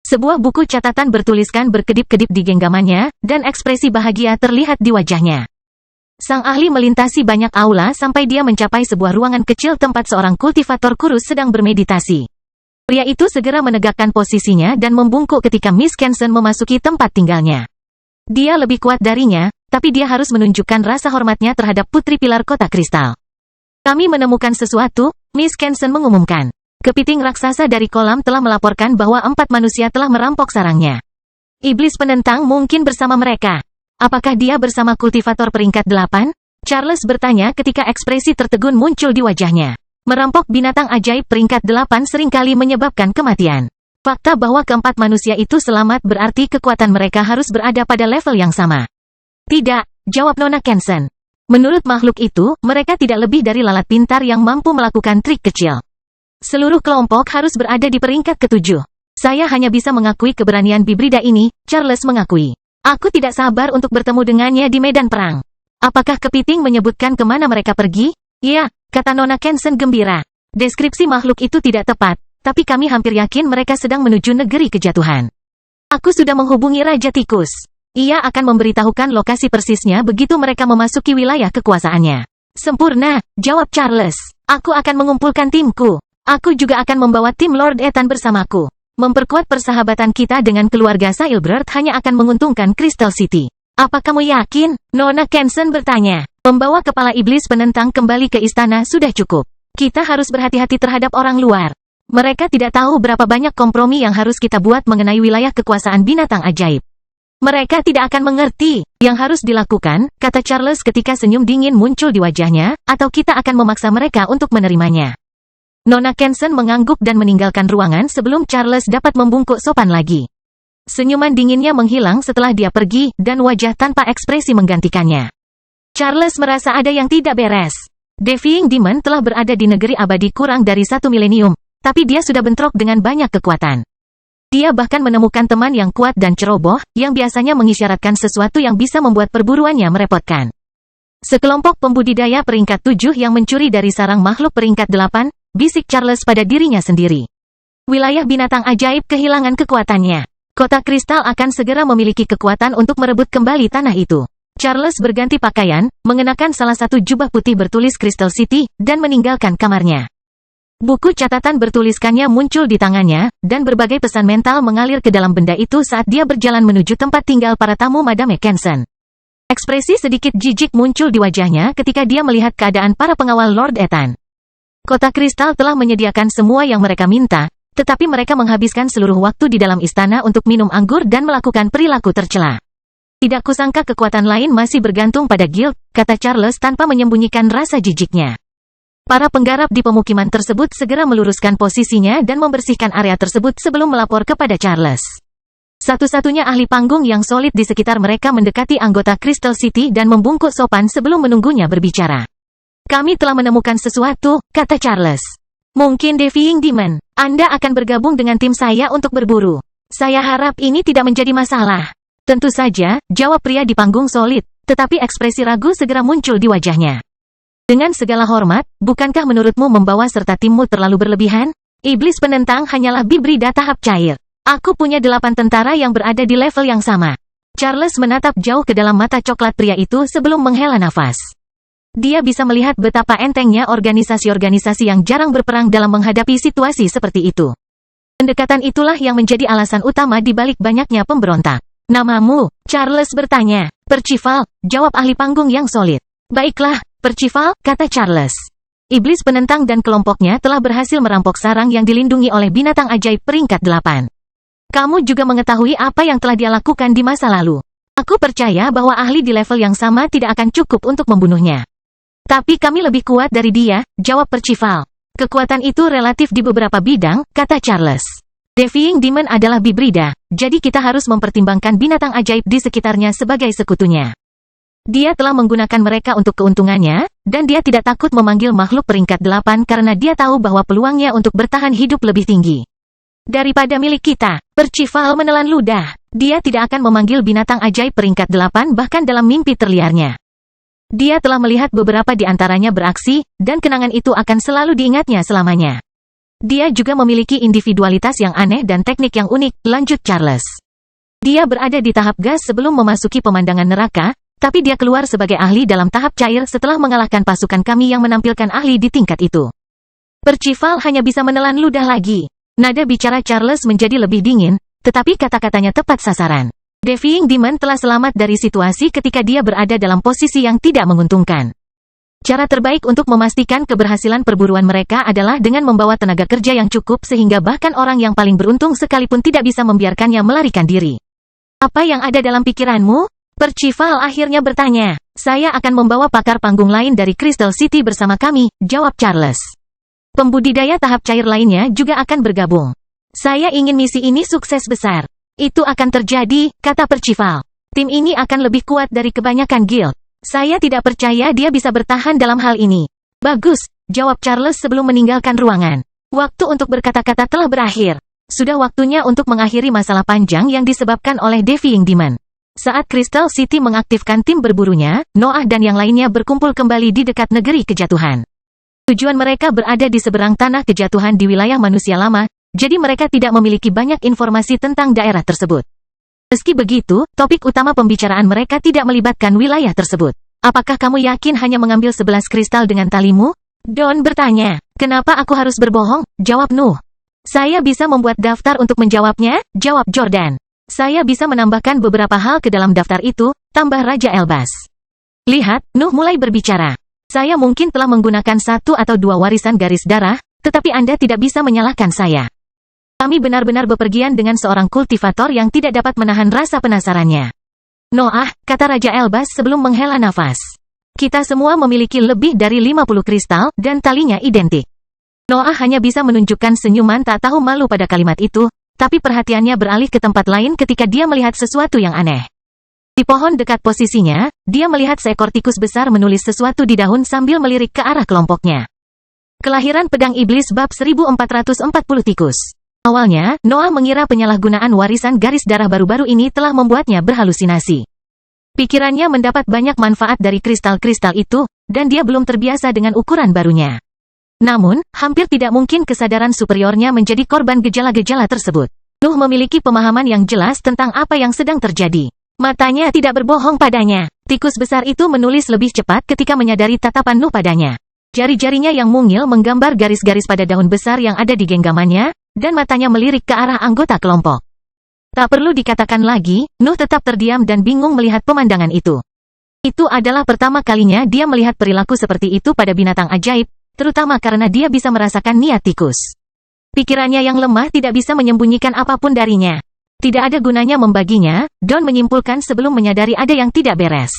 Sebuah buku catatan bertuliskan berkedip-kedip di genggamannya, dan ekspresi bahagia terlihat di wajahnya. Sang ahli melintasi banyak aula sampai dia mencapai sebuah ruangan kecil tempat seorang kultivator kurus sedang bermeditasi. Pria itu segera menegakkan posisinya dan membungkuk ketika Miss Kensen memasuki tempat tinggalnya. Dia lebih kuat darinya, tapi dia harus menunjukkan rasa hormatnya terhadap putri pilar kota kristal. Kami menemukan sesuatu, Miss Kensen mengumumkan. Kepiting raksasa dari kolam telah melaporkan bahwa 4 manusia telah merampok sarangnya. Iblis penentang mungkin bersama mereka. Apakah dia bersama kultivator peringkat 8? Charles bertanya ketika ekspresi tertegun muncul di wajahnya. Merampok binatang ajaib peringkat 8 seringkali menyebabkan kematian. Fakta bahwa keempat manusia itu selamat berarti kekuatan mereka harus berada pada level yang sama. Tidak, jawab Nona Kensen. Menurut makhluk itu, mereka tidak lebih dari lalat pintar yang mampu melakukan trik kecil. Seluruh kelompok harus berada di peringkat ke-7. Saya hanya bisa mengakui keberanian bibrida ini, Charles mengakui. Aku tidak sabar untuk bertemu dengannya di medan perang. Apakah kepiting menyebutkan kemana mereka pergi? Ya, kata Nona Kensen gembira. Deskripsi makhluk itu tidak tepat. Tapi kami hampir yakin mereka sedang menuju negeri kejatuhan. Aku sudah menghubungi Raja Tikus. Ia akan memberitahukan lokasi persisnya begitu mereka memasuki wilayah kekuasaannya. Sempurna, jawab Charles. Aku akan mengumpulkan timku. Aku juga akan membawa tim Lord Ethan bersamaku. Memperkuat persahabatan kita dengan keluarga Sailbird hanya akan menguntungkan Crystal City. Apa kamu yakin? Nona Kensen bertanya. Membawa kepala iblis penentang kembali ke istana sudah cukup. Kita harus berhati-hati terhadap orang luar. Mereka tidak tahu berapa banyak kompromi yang harus kita buat mengenai wilayah kekuasaan binatang ajaib. Mereka tidak akan mengerti. Yang harus dilakukan, kata Charles ketika senyum dingin muncul di wajahnya, atau kita akan memaksa mereka untuk menerimanya. Nona Kensen mengangguk dan meninggalkan ruangan sebelum Charles dapat membungkuk sopan lagi. Senyuman dinginnya menghilang setelah dia pergi, dan wajah tanpa ekspresi menggantikannya. Charles merasa ada yang tidak beres. Defying Demon telah berada di negeri abadi kurang dari 1 milenium. Tapi dia sudah bentrok dengan banyak kekuatan. Dia bahkan menemukan teman yang kuat dan ceroboh, yang biasanya mengisyaratkan sesuatu yang bisa membuat perburuannya merepotkan. Sekelompok pembudidaya peringkat 7 yang mencuri dari sarang makhluk peringkat 8, bisik Charles pada dirinya sendiri. Wilayah binatang ajaib kehilangan kekuatannya. Kota kristal akan segera memiliki kekuatan untuk merebut kembali tanah itu. Charles berganti pakaian, mengenakan salah satu jubah putih bertulis Crystal City, dan meninggalkan kamarnya. Buku catatan bertuliskannya muncul di tangannya, dan berbagai pesan mental mengalir ke dalam benda itu saat dia berjalan menuju tempat tinggal para tamu Madame Kensen. Ekspresi sedikit jijik muncul di wajahnya ketika dia melihat keadaan para pengawal Lord Ethan. Kota kristal telah menyediakan semua yang mereka minta, tetapi mereka menghabiskan seluruh waktu di dalam istana untuk minum anggur dan melakukan perilaku tercela. Tidak kusangka kekuatan lain masih bergantung pada guild, kata Charles tanpa menyembunyikan rasa jijiknya. Para penggarap di pemukiman tersebut segera meluruskan posisinya dan membersihkan area tersebut sebelum melapor kepada Charles. Satu-satunya ahli panggung yang solid di sekitar mereka mendekati anggota Crystal City dan membungkuk sopan sebelum menunggunya berbicara. Kami telah menemukan sesuatu, kata Charles. Mungkin Defying Demon, Anda akan bergabung dengan tim saya untuk berburu. Saya harap ini tidak menjadi masalah. Tentu saja, jawab pria di panggung solid, tetapi ekspresi ragu segera muncul di wajahnya. Dengan segala hormat, bukankah menurutmu membawa serta timmu terlalu berlebihan? Iblis penentang hanyalah bibrida tahap cair. Aku punya 8 tentara yang berada di level yang sama. Charles menatap jauh ke dalam mata coklat pria itu sebelum menghela nafas. Dia bisa melihat betapa entengnya organisasi-organisasi yang jarang berperang dalam menghadapi situasi seperti itu. Pendekatan itulah yang menjadi alasan utama di balik banyaknya pemberontak. Namamu? Charles bertanya. Percival, jawab ahli panggung yang solid. Baiklah, Percival, kata Charles. Iblis penentang dan kelompoknya telah berhasil merampok sarang yang dilindungi oleh binatang ajaib peringkat 8. Kamu juga mengetahui apa yang telah dia lakukan di masa lalu. Aku percaya bahwa ahli di level yang sama tidak akan cukup untuk membunuhnya. Tapi kami lebih kuat dari dia, jawab Percival. Kekuatan itu relatif di beberapa bidang, kata Charles. Defying Demon adalah bibrida, jadi kita harus mempertimbangkan binatang ajaib di sekitarnya sebagai sekutunya. Dia telah menggunakan mereka untuk keuntungannya, dan dia tidak takut memanggil makhluk peringkat 8 karena dia tahu bahwa peluangnya untuk bertahan hidup lebih tinggi daripada milik kita. Percival menelan ludah. Dia tidak akan memanggil binatang ajaib peringkat 8 bahkan dalam mimpi terliarnya. Dia telah melihat beberapa di antaranya beraksi, dan kenangan itu akan selalu diingatnya selamanya. Dia juga memiliki individualitas yang aneh dan teknik yang unik, lanjut Charles. Dia berada di tahap gas sebelum memasuki pemandangan neraka, tapi dia keluar sebagai ahli dalam tahap cair setelah mengalahkan pasukan kami yang menampilkan ahli di tingkat itu. Percival hanya bisa menelan ludah lagi. Nada bicara Charles menjadi lebih dingin, tetapi kata-katanya tepat sasaran. Defying Demon telah selamat dari situasi ketika dia berada dalam posisi yang tidak menguntungkan. Cara terbaik untuk memastikan keberhasilan perburuan mereka adalah dengan membawa tenaga kerja yang cukup sehingga bahkan orang yang paling beruntung sekalipun tidak bisa membiarkannya melarikan diri. Apa yang ada dalam pikiranmu? Percival akhirnya bertanya. Saya akan membawa pakar panggung lain dari Crystal City bersama kami, jawab Charles. Pembudidaya tahap cair lainnya juga akan bergabung. Saya ingin misi ini sukses besar. Itu akan terjadi, kata Percival. Tim ini akan lebih kuat dari kebanyakan guild. Saya tidak percaya dia bisa bertahan dalam hal ini. Bagus, jawab Charles sebelum meninggalkan ruangan. Waktu untuk berkata-kata telah berakhir. Sudah waktunya untuk mengakhiri masalah panjang yang disebabkan oleh Defying Demon. Saat Crystal City mengaktifkan tim berburunya, Noah dan yang lainnya berkumpul kembali di dekat negeri kejatuhan. Tujuan mereka berada di seberang tanah kejatuhan di wilayah manusia lama, jadi mereka tidak memiliki banyak informasi tentang daerah tersebut. Meski begitu, topik utama pembicaraan mereka tidak melibatkan wilayah tersebut. Apakah kamu yakin hanya mengambil 11 kristal dengan talimu? Don bertanya. Kenapa aku harus berbohong? Jawab Nuh. Saya bisa membuat daftar untuk menjawabnya, jawab Jordan. Saya bisa menambahkan beberapa hal ke dalam daftar itu, tambah Raja Elbas. Lihat, Nuh mulai berbicara. Saya mungkin telah menggunakan 1 atau 2 warisan garis darah, tetapi Anda tidak bisa menyalahkan saya. Kami benar-benar bepergian dengan seorang kultivator yang tidak dapat menahan rasa penasarannya. Noah, kata Raja Elbas sebelum menghela nafas. Kita semua memiliki lebih dari 50 kristal, dan talinya identik. Noah hanya bisa menunjukkan senyuman tak tahu malu pada kalimat itu, tapi perhatiannya beralih ke tempat lain ketika dia melihat sesuatu yang aneh. Di pohon dekat posisinya, dia melihat seekor tikus besar menulis sesuatu di daun sambil melirik ke arah kelompoknya. Kelahiran Pedang Iblis bab 1440 tikus. Awalnya, Noah mengira penyalahgunaan warisan garis darah baru-baru ini telah membuatnya berhalusinasi. Pikirannya mendapat banyak manfaat dari kristal-kristal itu, dan dia belum terbiasa dengan ukuran barunya. Namun, hampir tidak mungkin kesadaran superiornya menjadi korban gejala-gejala tersebut. Nuh memiliki pemahaman yang jelas tentang apa yang sedang terjadi. Matanya tidak berbohong padanya. Tikus besar itu menulis lebih cepat ketika menyadari tatapan Nuh padanya. Jari-jarinya yang mungil menggambar garis-garis pada daun besar yang ada di genggamannya, dan matanya melirik ke arah anggota kelompok. Tak perlu dikatakan lagi, Nuh tetap terdiam dan bingung melihat pemandangan itu. Itu adalah pertama kalinya dia melihat perilaku seperti itu pada binatang ajaib, terutama karena dia bisa merasakan niat tikus. Pikirannya yang lemah tidak bisa menyembunyikan apapun darinya. Tidak ada gunanya membaginya, Don menyimpulkan sebelum menyadari ada yang tidak beres.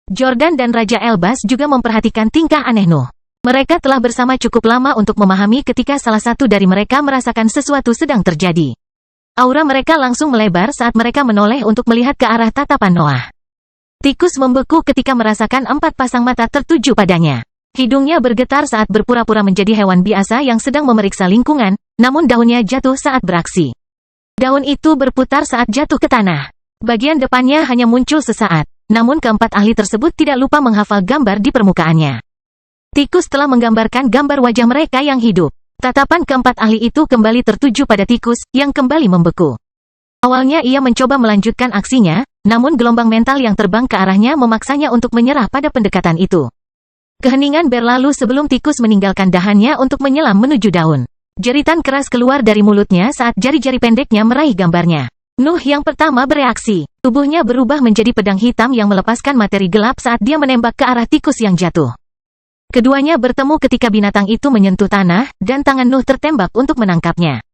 Jordan dan Raja Elbas juga memperhatikan tingkah aneh Nuh. Mereka telah bersama cukup lama untuk memahami ketika salah satu dari mereka merasakan sesuatu sedang terjadi. Aura mereka langsung melebar saat mereka menoleh untuk melihat ke arah tatapan Noah. Tikus membeku ketika merasakan 4 pasang mata tertuju padanya. Hidungnya bergetar saat berpura-pura menjadi hewan biasa yang sedang memeriksa lingkungan, namun daunnya jatuh saat beraksi. Daun itu berputar saat jatuh ke tanah. Bagian depannya hanya muncul sesaat, namun keempat ahli tersebut tidak lupa menghafal gambar di permukaannya. Tikus telah menggambarkan gambar wajah mereka yang hidup. Tatapan keempat ahli itu kembali tertuju pada tikus, yang kembali membeku. Awalnya ia mencoba melanjutkan aksinya, namun gelombang mental yang terbang ke arahnya memaksanya untuk menyerah pada pendekatan itu. Keheningan berlalu sebelum tikus meninggalkan dahannya untuk menyelam menuju daun. Jeritan keras keluar dari mulutnya saat jari-jari pendeknya meraih gambarnya. Nuh yang pertama bereaksi. Tubuhnya berubah menjadi pedang hitam yang melepaskan materi gelap saat dia menembak ke arah tikus yang jatuh. Keduanya bertemu ketika binatang itu menyentuh tanah, dan tangan Nuh tertembak untuk menangkapnya.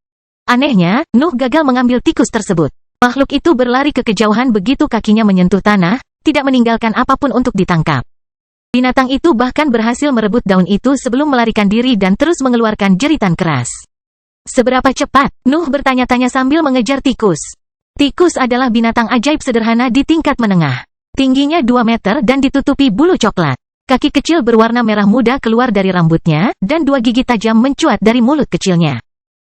Anehnya, Nuh gagal mengambil tikus tersebut. Makhluk itu berlari ke kejauhan begitu kakinya menyentuh tanah, tidak meninggalkan apapun untuk ditangkap. Binatang itu bahkan berhasil merebut daun itu sebelum melarikan diri dan terus mengeluarkan jeritan keras. Seberapa cepat? Nuh bertanya-tanya sambil mengejar tikus. Tikus adalah binatang ajaib sederhana di tingkat menengah. Tingginya 2 meter dan ditutupi bulu coklat. Kaki kecil berwarna merah muda keluar dari rambutnya, dan 2 gigi tajam mencuat dari mulut kecilnya.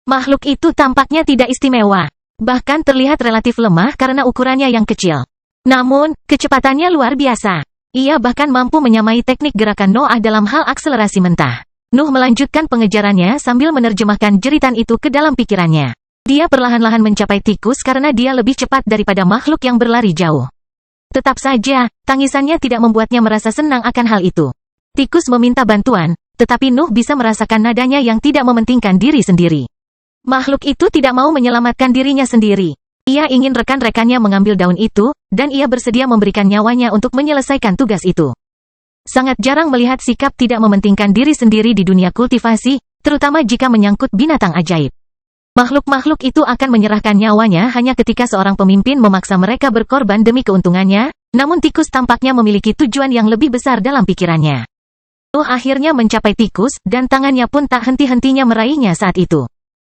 Makhluk itu tampaknya tidak istimewa. Bahkan terlihat relatif lemah karena ukurannya yang kecil. Namun, kecepatannya luar biasa. Ia bahkan mampu menyamai teknik gerakan Noah dalam hal akselerasi mentah. Nuh melanjutkan pengejarannya sambil menerjemahkan jeritan itu ke dalam pikirannya. Dia perlahan-lahan mencapai tikus karena dia lebih cepat daripada makhluk yang berlari jauh. Tetap saja, tangisannya tidak membuatnya merasa senang akan hal itu. Tikus meminta bantuan, tetapi Nuh bisa merasakan nadanya yang tidak mementingkan diri sendiri. Makhluk itu tidak mau menyelamatkan dirinya sendiri. Ia ingin rekan-rekannya mengambil daun itu, dan ia bersedia memberikan nyawanya untuk menyelesaikan tugas itu. Sangat jarang melihat sikap tidak mementingkan diri sendiri di dunia kultivasi, terutama jika menyangkut binatang ajaib. Makhluk-makhluk itu akan menyerahkan nyawanya hanya ketika seorang pemimpin memaksa mereka berkorban demi keuntungannya, namun tikus tampaknya memiliki tujuan yang lebih besar dalam pikirannya. Nuh akhirnya mencapai tikus, dan tangannya pun tak henti-hentinya meraihnya saat itu.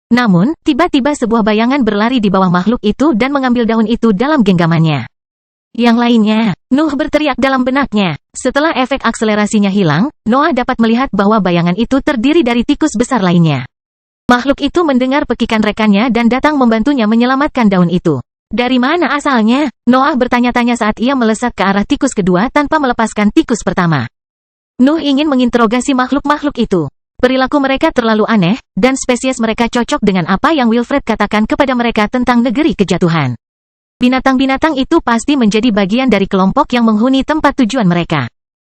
Namun, tiba-tiba sebuah bayangan berlari di bawah makhluk itu dan mengambil daun itu dalam genggamannya. Yang lainnya, Nuh berteriak dalam benaknya. Setelah efek akselerasinya hilang, Noah dapat melihat bahwa bayangan itu terdiri dari tikus besar lainnya. Makhluk itu mendengar pekikan rekannya dan datang membantunya menyelamatkan daun itu. Dari mana asalnya? Noah bertanya-tanya saat ia melesat ke arah tikus kedua tanpa melepaskan tikus pertama. Nuh ingin menginterogasi makhluk-makhluk itu. Perilaku mereka terlalu aneh, dan spesies mereka cocok dengan apa yang Wilfred katakan kepada mereka tentang negeri kejatuhan. Binatang-binatang itu pasti menjadi bagian dari kelompok yang menghuni tempat tujuan mereka.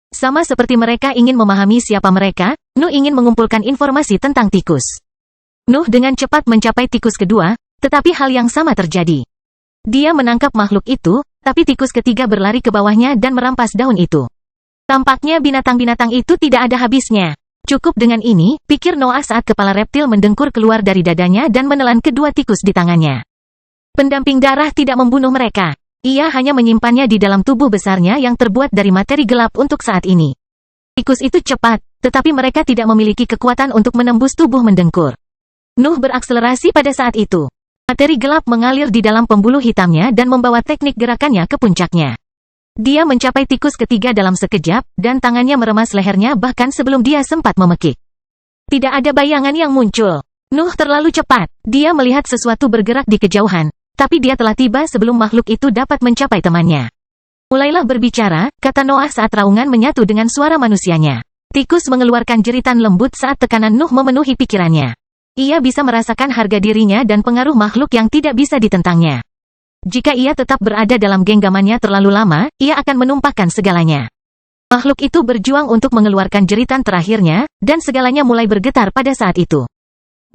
Sama seperti mereka ingin memahami siapa mereka, Nuh ingin mengumpulkan informasi tentang tikus. Nuh dengan cepat mencapai tikus kedua, tetapi hal yang sama terjadi. Dia menangkap makhluk itu, tapi tikus ketiga berlari ke bawahnya dan merampas daun itu. Tampaknya binatang-binatang itu tidak ada habisnya. Cukup dengan ini, pikir Noah saat kepala reptil mendengkur keluar dari dadanya dan menelan kedua tikus di tangannya. Pendamping darah tidak membunuh mereka. Ia hanya menyimpannya di dalam tubuh besarnya yang terbuat dari materi gelap untuk saat ini. Tikus itu cepat, tetapi mereka tidak memiliki kekuatan untuk menembus tubuh mendengkur. Nuh berakselerasi pada saat itu. Materi gelap mengalir di dalam pembuluh hitamnya dan membawa teknik gerakannya ke puncaknya. Dia mencapai tikus ketiga dalam sekejap, dan tangannya meremas lehernya bahkan sebelum dia sempat memekik. Tidak ada bayangan yang muncul. Nuh terlalu cepat. Dia melihat sesuatu bergerak di kejauhan, tapi dia telah tiba sebelum makhluk itu dapat mencapai temannya. Mulailah berbicara, kata Noah saat raungan menyatu dengan suara manusianya. Tikus mengeluarkan jeritan lembut saat tekanan Nuh memenuhi pikirannya. Ia bisa merasakan harga dirinya dan pengaruh makhluk yang tidak bisa ditentangnya. Jika ia tetap berada dalam genggamannya terlalu lama, ia akan menumpahkan segalanya. Makhluk itu berjuang untuk mengeluarkan jeritan terakhirnya, dan segalanya mulai bergetar pada saat itu.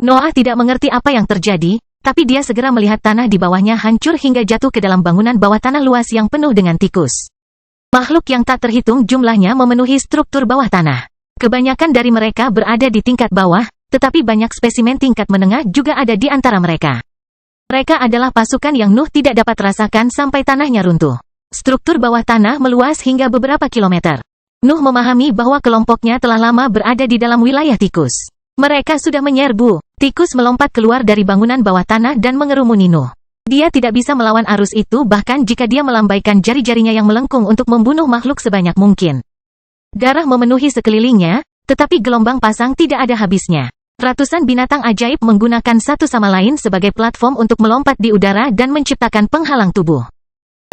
Noah tidak mengerti apa yang terjadi, tapi dia segera melihat tanah di bawahnya hancur hingga jatuh ke dalam bangunan bawah tanah luas yang penuh dengan tikus. Makhluk yang tak terhitung jumlahnya memenuhi struktur bawah tanah. Kebanyakan dari mereka berada di tingkat bawah, tetapi banyak spesimen tingkat menengah juga ada di antara mereka. Mereka adalah pasukan yang Nuh tidak dapat rasakan sampai tanahnya runtuh. Struktur bawah tanah meluas hingga beberapa kilometer. Nuh memahami bahwa kelompoknya telah lama berada di dalam wilayah tikus. Mereka sudah menyerbu. Tikus melompat keluar dari bangunan bawah tanah dan mengerumuni Nuh. Dia tidak bisa melawan arus itu bahkan jika dia melambaikan jari-jarinya yang melengkung untuk membunuh makhluk sebanyak mungkin. Darah memenuhi sekelilingnya, tetapi gelombang pasang tidak ada habisnya. Ratusan binatang ajaib menggunakan satu sama lain sebagai platform untuk melompat di udara dan menciptakan penghalang tubuh.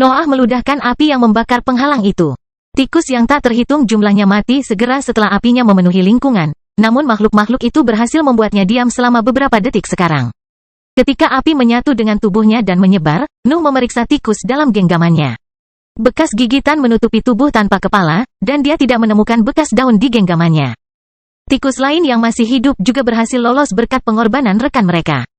Noah meludahkan api yang membakar penghalang itu. Tikus yang tak terhitung jumlahnya mati segera setelah apinya memenuhi lingkungan, namun makhluk-makhluk itu berhasil membuatnya diam selama beberapa detik sekarang. Ketika api menyatu dengan tubuhnya dan menyebar, Nuh memeriksa tikus dalam genggamannya. Bekas gigitan menutupi tubuh tanpa kepala, dan dia tidak menemukan bekas daun di genggamannya. Tikus lain yang masih hidup juga berhasil lolos berkat pengorbanan rekan mereka.